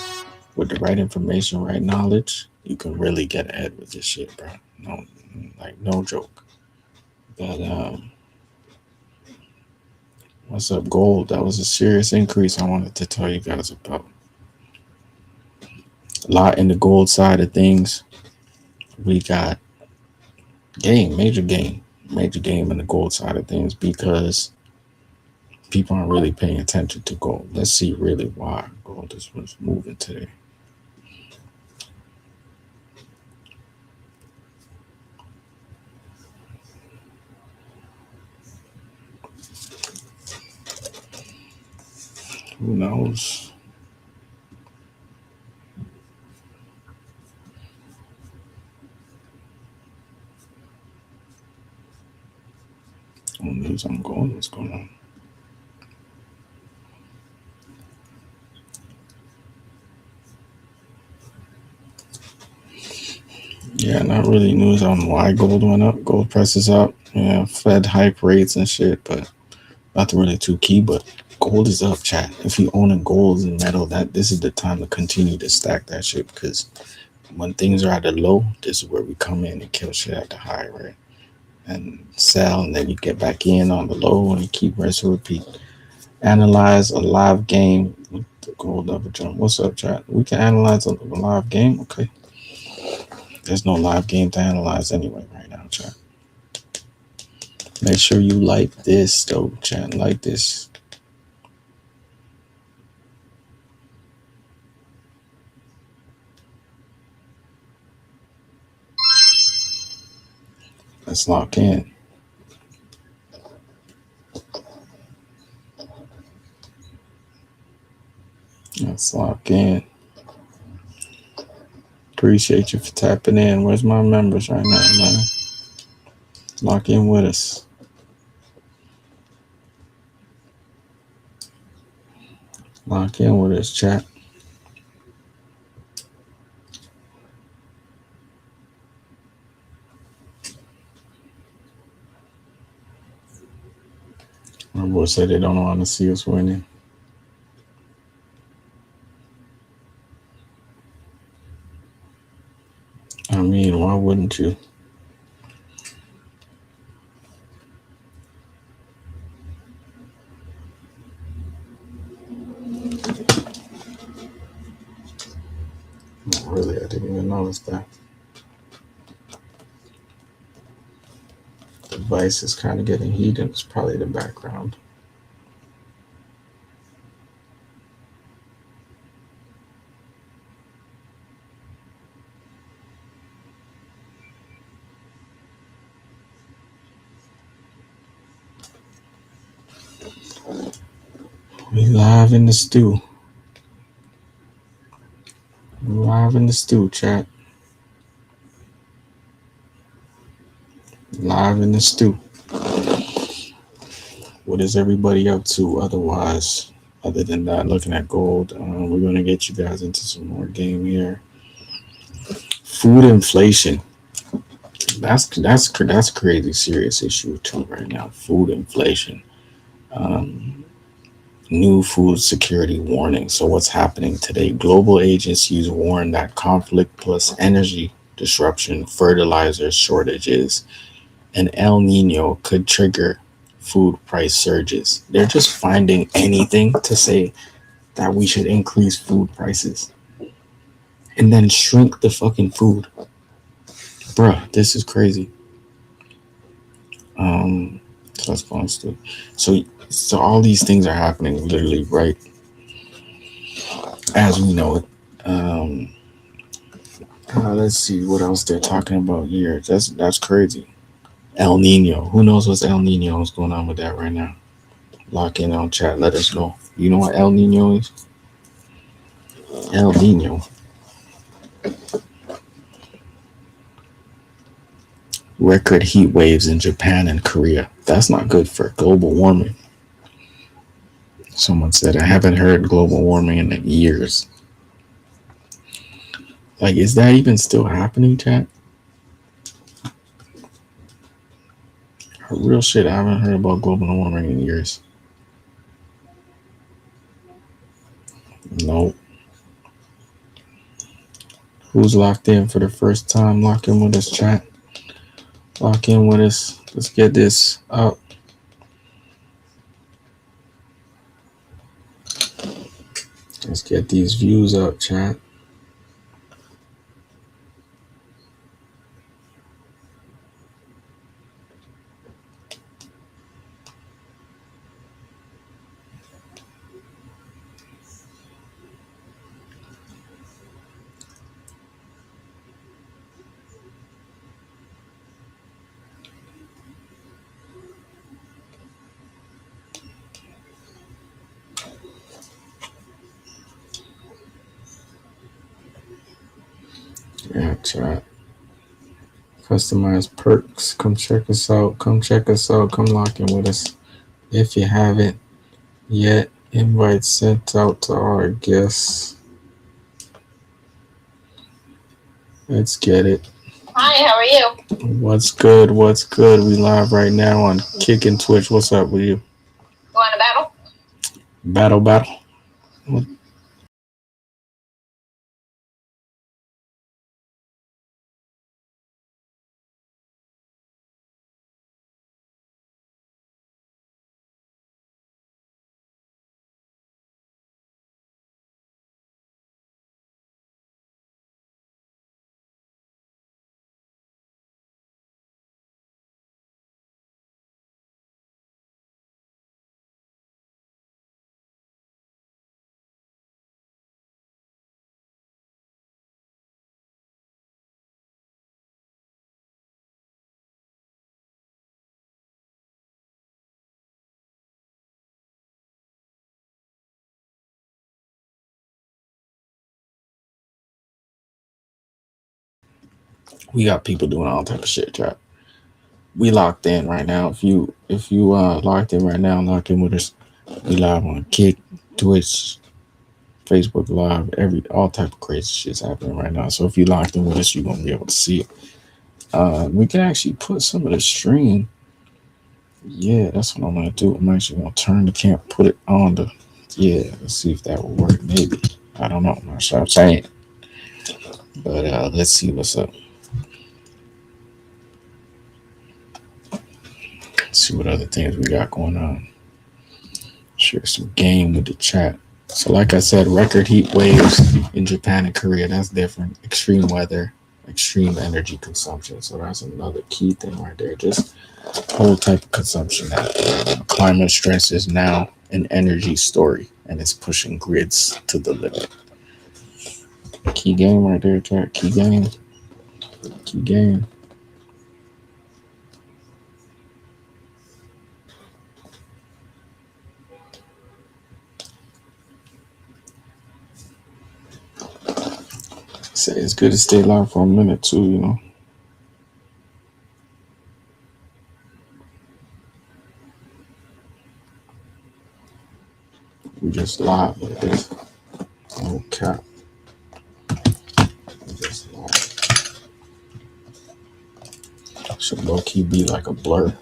With the right information, right knowledge, you can really get ahead with this shit, bro. No joke. But what's up, gold? That was a serious increase I wanted to tell you guys about. A lot in the gold side of things. We got major game in the gold side of things because people aren't really paying attention to gold. Let's see really why gold is moving today. Who knows? On news, I'm going. What's going on? Yeah, not really news on why gold went up. Gold prices up. Yeah, Fed hype rates and shit, but nothing really too key. But gold is up, chat. If you own a gold and metal, that this is the time to continue to stack that shit, because when things are at the low, this is where we come in and kill shit at the high, right? And sell, and then you get back in on the low and you keep rinse and repeat. Analyze a live game with the gold double jump. What's up, chat? We can analyze a live game. Okay. There's no live game to analyze anyway right now, chat. Make sure you like this though, chat. Like this. Let's lock in. Let's lock in. Appreciate you for tapping in. Where's my members right now, man? Lock in with us. Lock in with us, chat. My boy said they don't want to see us winning. I mean, why wouldn't you? Not really, I didn't even notice that. The device is kind of getting heated. It's probably the background. We live in the stew. We live in the stew, chat. Live in the stew. What is everybody up to otherwise? Other than that, looking at gold, we're going to get you guys into some more game here. Food inflation. That's a crazy serious issue too right now. Food inflation. New food security warning. So what's happening today? Global agencies warn that conflict plus energy disruption, fertilizer shortages, and El Nino could trigger food price surges. They're just finding anything to say that we should increase food prices and then shrink the fucking food. Bruh, this is crazy. So that's going to. So all these things are happening literally right as we know it. Let's see what else they're talking about here. That's crazy. El Nino. Who knows what's El Nino is going on with that right now? Lock in on chat. Let us know. You know what El Nino is? El Nino. Record heat waves in Japan and Korea. That's not good for global warming. Someone said, I haven't heard global warming in years. Like, is that even still happening, chat? Real shit, I haven't heard about global warming in years. Nope. Who's locked in for the first time? Lock in with us, chat. Lock in with us. Let's get this up. Let's get these views up, chat. Yeah, chat. Customized perks. Come check us out. Come check us out. Come lock in with us. If you haven't yet, invites sent out to our guests. Let's get it. Hi, how are you? What's good? What's good? We live right now on Kick and Twitch. What's up with you? Want a battle? Battle. We got people doing all type of shit, chat. We locked in right now. If you locked in right now, lock in with us. We live on Kick, Twitch, Facebook Live, all type of crazy shit's happening right now. So if you locked in with us, you're gonna be able to see it. We can actually put some of the stream. Yeah, that's what I'm gonna do. I'm actually gonna turn the camera, put it on the. Yeah, let's see if that will work. Maybe, I don't know. I'm not sure I'm saying, but let's see what's up. Let's see what other things we got going on. Share some game with the chat. So, like I said, record heat waves in Japan and Korea. That's different. Extreme weather, extreme energy consumption. So that's another key thing right there. Just whole type of consumption. Climate stress is now an energy story, and it's pushing grids to the limit. Key game right there, chat. Key game. Key game. Say it's good to stay live for a minute too, you know. We just live with this. No cap. We just live. Should low key be like a blur,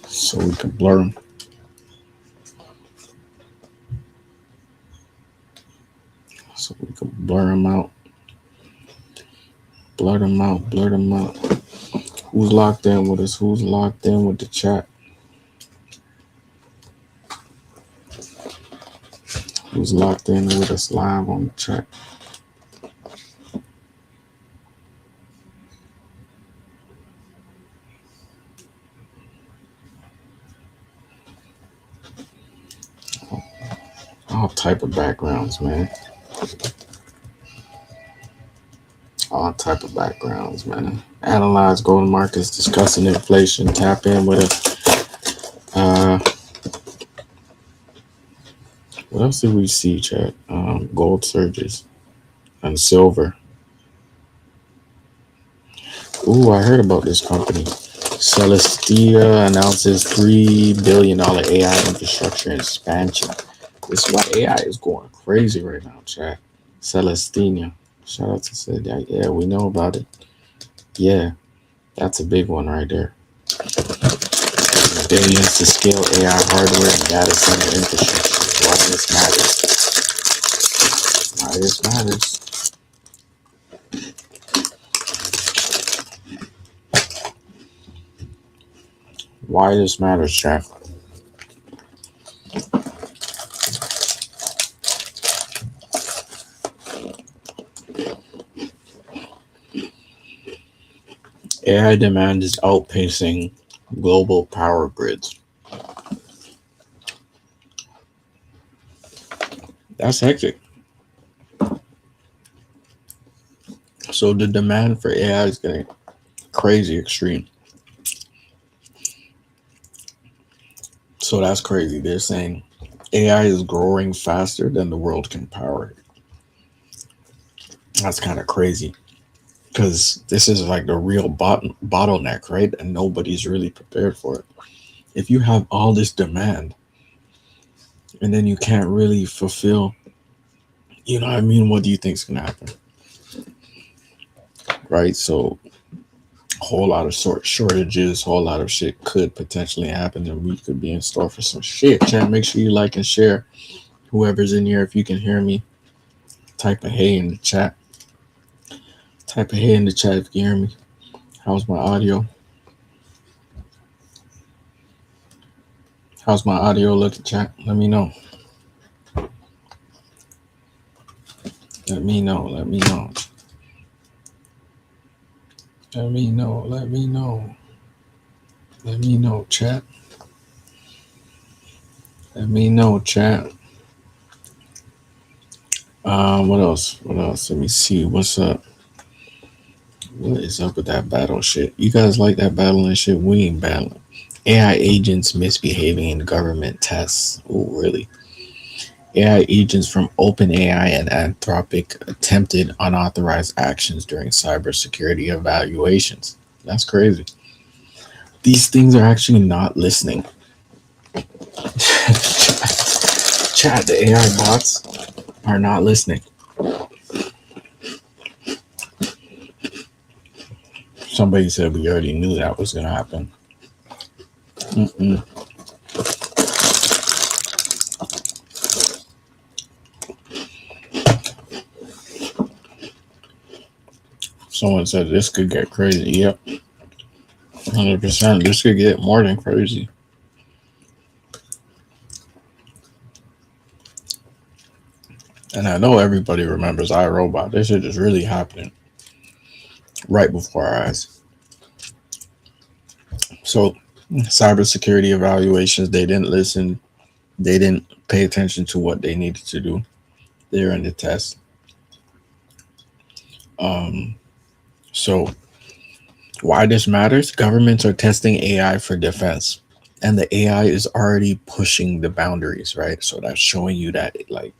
so we can blur them. So we can blur them out. Blur them out. Blur them out. Who's locked in with us? Who's locked in with the chat? Who's locked in with us live on the chat? All type of backgrounds, man. All type of backgrounds, man. Analyze golden markets, discussing inflation. Tap in with us. What else did we see, chat? Gold surges and silver. Ooh, I heard about this company. Celestia announces $3 billion AI infrastructure expansion. This is why AI is going crazy right now, chat. Celestina. Shout out to Celia. Yeah, we know about it. Yeah, that's a big one right there. Billions to scale AI hardware and data center infrastructure. Why this matters. Why this matters. Why this matters, chat. AI demand is outpacing global power grids. That's hectic. So the demand for AI is getting crazy extreme. So that's crazy. They're saying AI is growing faster than the world can power it. That's kind of crazy because this is like the real bottleneck, right? And nobody's really prepared for it. If you have all this demand and then you can't really fulfill, you know what I mean? What do you think is going to happen? Right? So whole lot of shortages, whole lot of shit could potentially happen, and we could be in store for some shit. Chat, make sure you like and share. Whoever's in here, if you can hear me, type a hey in the chat. Type a hey in the chat if you can hear me. How's my audio? How's my audio looking, chat? Let me know. Let me know. Let me know. Let me know. Let me know. Let me know, chat. Let me know, chat. What else? What else? Let me see. What's up? What is up with that battle shit? You guys like that battling shit? We ain't battling. AI agents misbehaving in government tests. Oh, really? AI agents from OpenAI and Anthropic attempted unauthorized actions during cybersecurity evaluations. That's crazy. These things are actually not listening. Chat, the AI bots are not listening. Somebody said we already knew that was going to happen. Someone said this could get crazy. Yep. 100%. This could get more than crazy. And I know everybody remembers iRobot. This shit is really happening right before our eyes. So, cybersecurity evaluations, they didn't listen. They didn't pay attention to what they needed to do. They're in the test. So, why this matters? Governments are testing AI for defense. And the AI is already pushing the boundaries, right? So that's showing you that like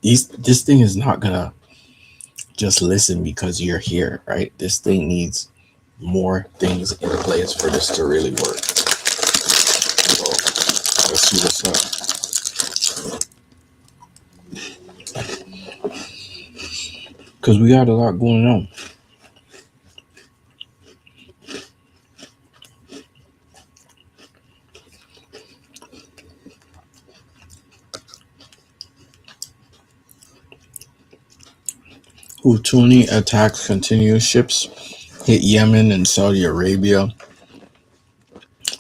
this thing is not gonna just listen because you're here, right? This thing needs more things in place for this to really work. So let's see what's up. Because we got a lot going on. Houthi attacks continue. Ships hit Yemen and Saudi Arabia.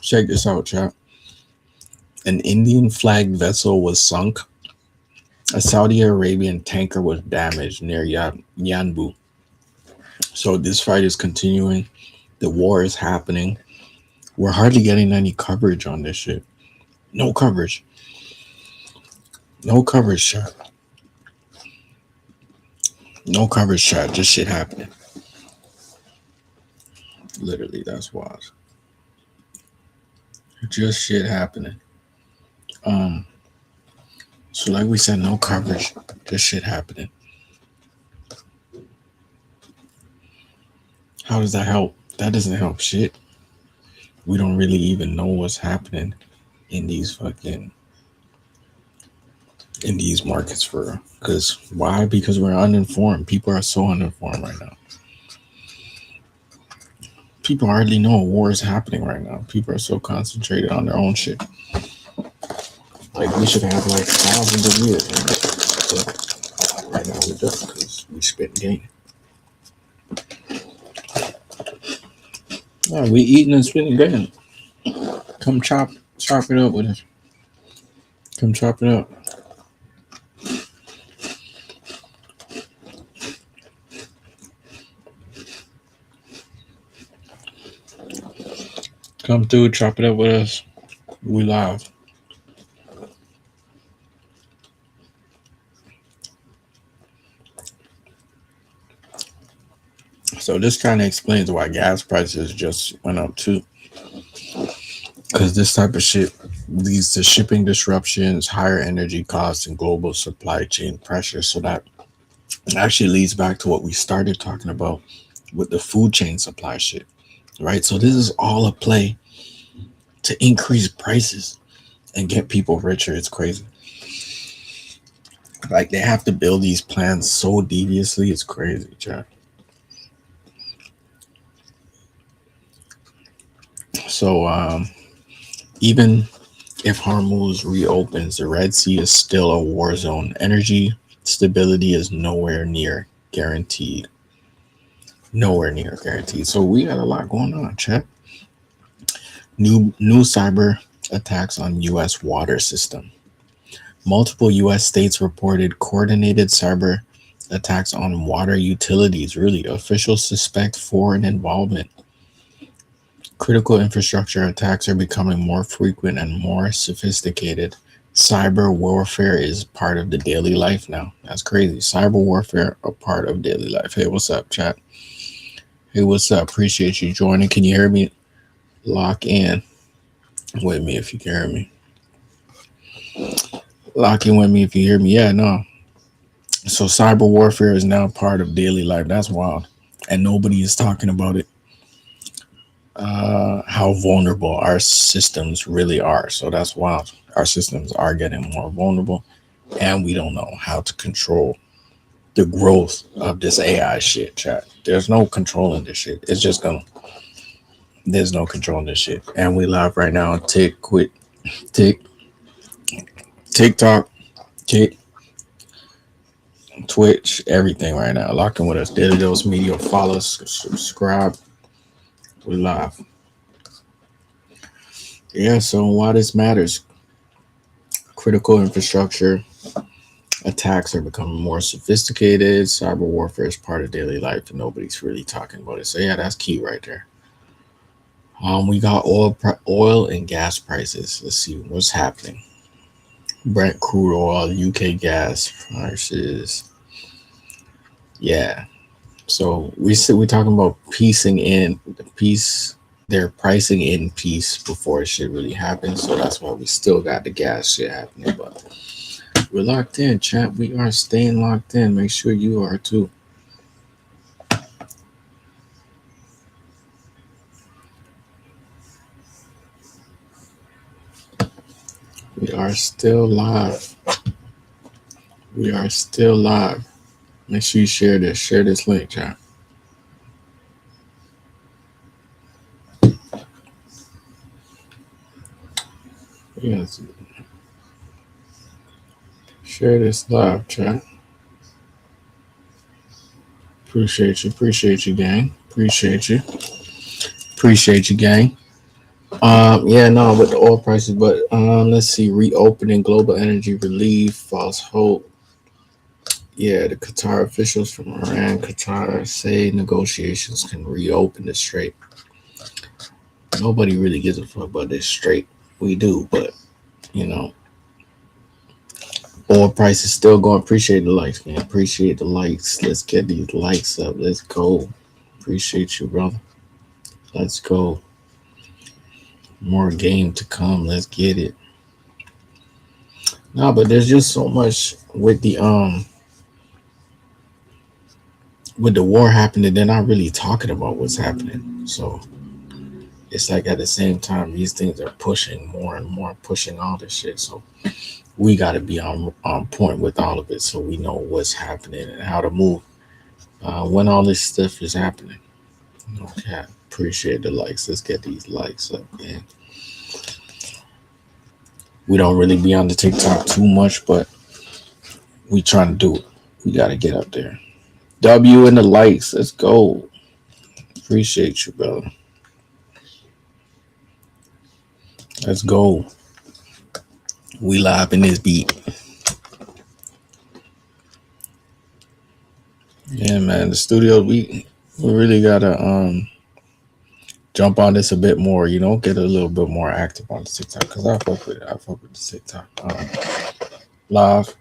Check this out, chat. An Indian flagged vessel was sunk. A Saudi Arabian tanker was damaged near Yanbu. So this fight is continuing. The war is happening. We're hardly getting any coverage on this shit. No coverage. No coverage, chat. No coverage, chat. Just shit happening. Literally, that's wild. Just shit happening. So like we said, no coverage. Just shit happening. How does that help? That doesn't help shit. We don't really even know what's happening in these markets for, because why? Because we're uninformed. People are so uninformed right now. People hardly know a war is happening right now. People are so concentrated on their own shit. Like we should have like thousands of years, but right now we don't, because we spit game. Yeah, we eating and spitting game. Come chop it up with us. Come chop it up. Come through, chop it up with us. We live. So this kind of explains why gas prices just went up too. Because this type of shit leads to shipping disruptions, higher energy costs, and global supply chain pressure. So that actually leads back to what we started talking about with the food chain supply shit, right? So this is all a play to increase prices and get people richer. It's crazy. Like they have to build these plans so deviously. It's crazy, Jack. So even if Hormuz reopens, the Red Sea is still a war zone. Energy stability is nowhere near guaranteed. Nowhere near guaranteed. So we got a lot going on, chat. New cyber attacks on U.S. water system. Multiple U.S. states reported coordinated cyber attacks on water utilities. Really, officials suspect foreign involvement. Critical infrastructure attacks are becoming more frequent and more sophisticated. Cyber warfare is part of the daily life now. That's crazy. Cyber warfare a part of daily life. Hey, what's up, chat? Hey, what's up? Appreciate you joining. Can you hear me? Lock in with me if you can hear me. Lock in with me if you hear me. Yeah, no. So cyber warfare is now part of daily life. That's wild. And nobody is talking about it. How vulnerable our systems really are. So that's wild. Our systems are getting more vulnerable, and we don't know how to control the growth of this AI shit, chat. There's no controlling this shit. It's just gonna. There's no controlling this shit. And we live right now on TikTok, Twitch, everything right now. Lock in with us. Daily Dose Media. Follow us, subscribe. We live. Yeah, so why this matters. Critical infrastructure attacks are becoming more sophisticated. Cyber warfare is part of daily life, and nobody's really talking about it. So yeah, that's key right there. We got oil and gas prices. Let's see what's happening. Brent crude oil, UK gas prices. Yeah. So we're talking about piecing in the piece. They're pricing in peace before it shit really happens. So that's why we still got the gas shit happening. But we're locked in, chat. We are staying locked in. Make sure you are too. We are still live. We are still live. Make sure you share this. Share this link, chat. Yes. Share this live, chat. Appreciate you. Appreciate you, gang. Appreciate you. Appreciate you, gang. Yeah, no, with the oil prices, but let's see. Reopening global energy relief, false hope. Yeah, the Qatar officials from Iran, Qatar say negotiations can reopen the strait. Nobody really gives a fuck about this strait. We do, but you know, oil prices still going. Appreciate the likes, man. Appreciate the likes. Let's get these likes up. Let's go. Appreciate you, brother. Let's go. More game to come. Let's get it. No, but there's just so much with the war happening. They're not really talking about what's happening. So it's like at the same time, these things are pushing more and more, pushing all this shit. So we got to be on point with all of it, so we know what's happening and how to move when all this stuff is happening. Okay, appreciate the likes. Let's get these likes up, man. We don't really be on the TikTok too much, but we trying to do it. We got to get up there. W in the likes. Let's go. Appreciate you, brother. Let's go. We live in this beat. Yeah, man. The studio, we really gotta jump on this a bit more, you know, get a little bit more active on the TikTok, because I fuck with it. I fuck with the TikTok live.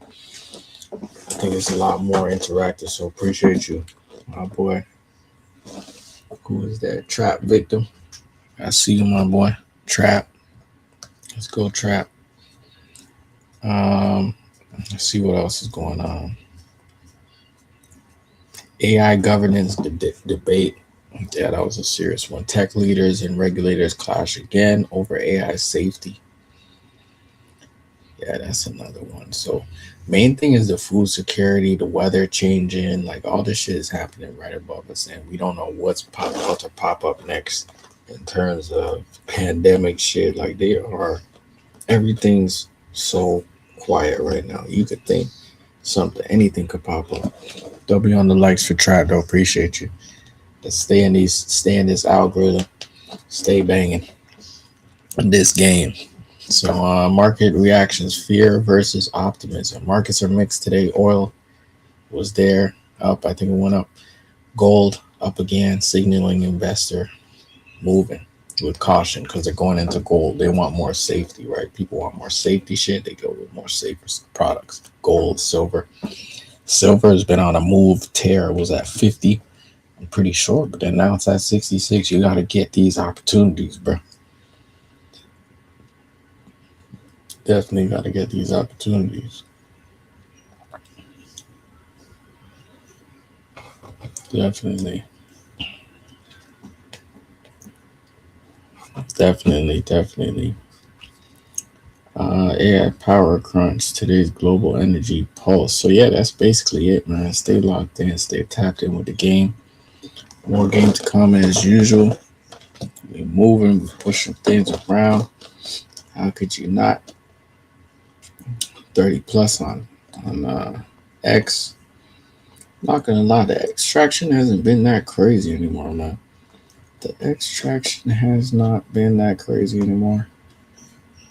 I think it's a lot more interactive, so appreciate you, my boy. Who is that? Trap Victim. I see you, my boy. Trap. Let's go, Trap. Let's see what else is going on. AI governance debate. Yeah, that was a serious one. Tech leaders and regulators clash again over AI safety. Yeah, that's another one. So main thing is the food security, the weather changing, like all this shit is happening right above us, and we don't know what's about to pop up next in terms of pandemic shit. Like they are, everything's so quiet right now. You could think something, anything could pop up. W on the likes for trap though. Appreciate you. Let's stay in this algorithm, stay banging in this game. So market reactions, fear versus optimism. Markets are mixed today. Oil was there, up. I think it went up. Gold up again, signaling investor moving with caution because they're going into gold. They want more safety, right? People want more safety shit. They go with more safer products. Gold, silver. Silver has been on a move tear. It was at 50. I'm pretty sure, but then now it's at 66. You got to get these opportunities, bro. Definitely got to get these opportunities. Definitely. AI power crunch, today's global energy pulse. So yeah, that's basically it, man. Stay locked in, stay tapped in with the game. More game to come as usual. We're moving, we're pushing things around. How could you not? 30 plus on X. Not gonna lie, the extraction hasn't been that crazy anymore, man. The extraction has not been that crazy anymore.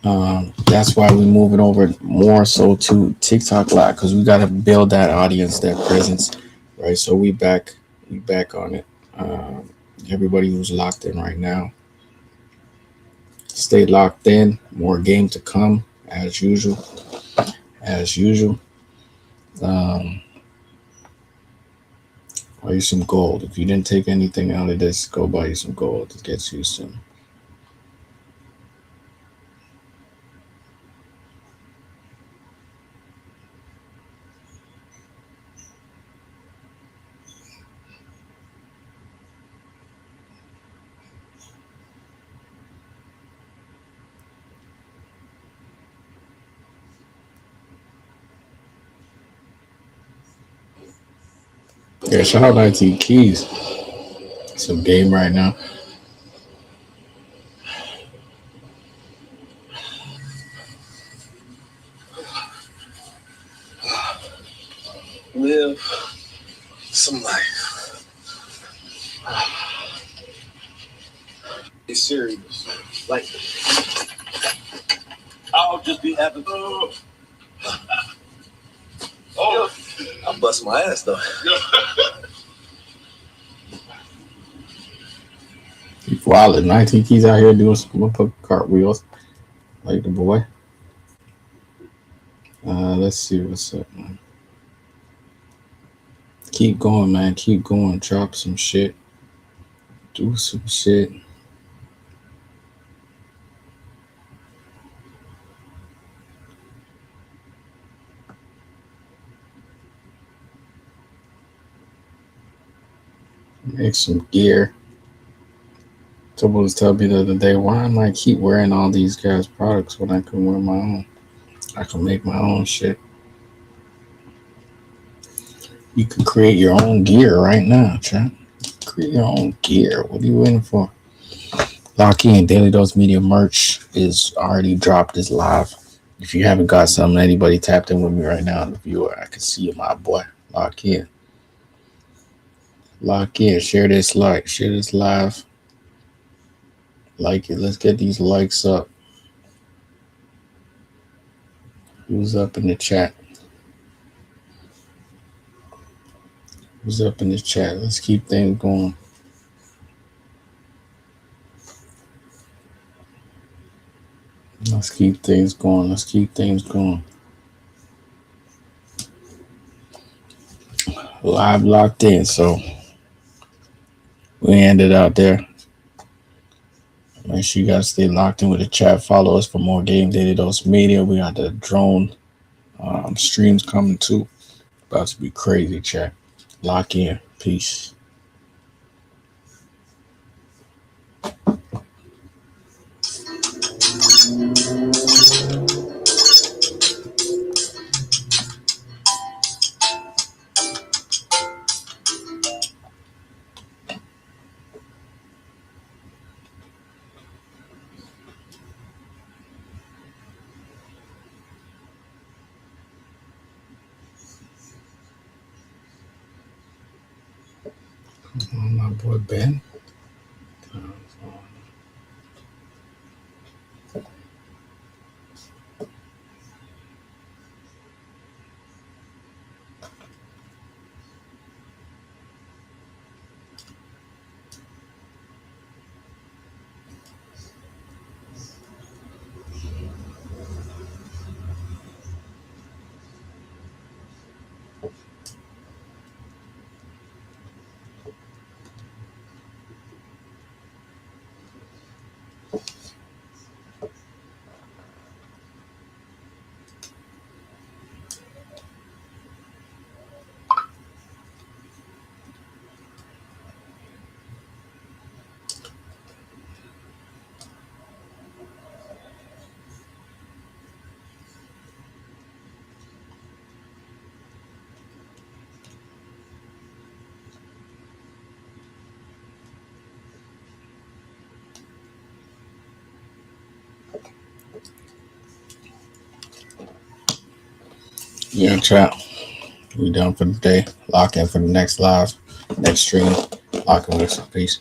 That's why we're moving over more so to TikTok Live because we got to build that audience, that presence, right? So we back on it. Everybody who's locked in right now, stay locked in. More game to come as usual. Buy you some gold. If you didn't take anything out of this, go buy you some gold. It gets you some. Yeah, shout out 19 Keys. Some game right now. Live some life. Be serious. Like, I'll just be happy. Oh, I'm busting my ass though. Wallet, 19 Keys out here doing some cartwheels like the boy. Let's see what's up, man. Keep going, man. Keep going. Drop some shit. Do some shit. Make some gear. Someone was telling me the other day, why am I keep wearing all these guys' products when I can wear my own? I can make my own shit. You can create your own gear right now, chat. Create your own gear. What are you waiting for? Lock in. Daily Dose Media merch is already dropped. Is live. If you haven't got something, anybody tapped in with me right now, the viewer, I can see you, my boy. Lock in. Lock in. Share this like. Share this live. Like it. Let's get these likes up. Who's up in the chat? Who's up in the chat? Let's keep things going. Let's keep things going. Let's keep things going. Live locked in, so we ended out there. Make sure you guys stay locked in with the chat. Follow us for more Game Daily Dose Media. We got the drone streams coming too. About to be crazy, chat. Lock in. Peace. My boy Ben. Yeah, chat. We done for the day. Lock in for the next live, next stream. Lock in with us. Peace.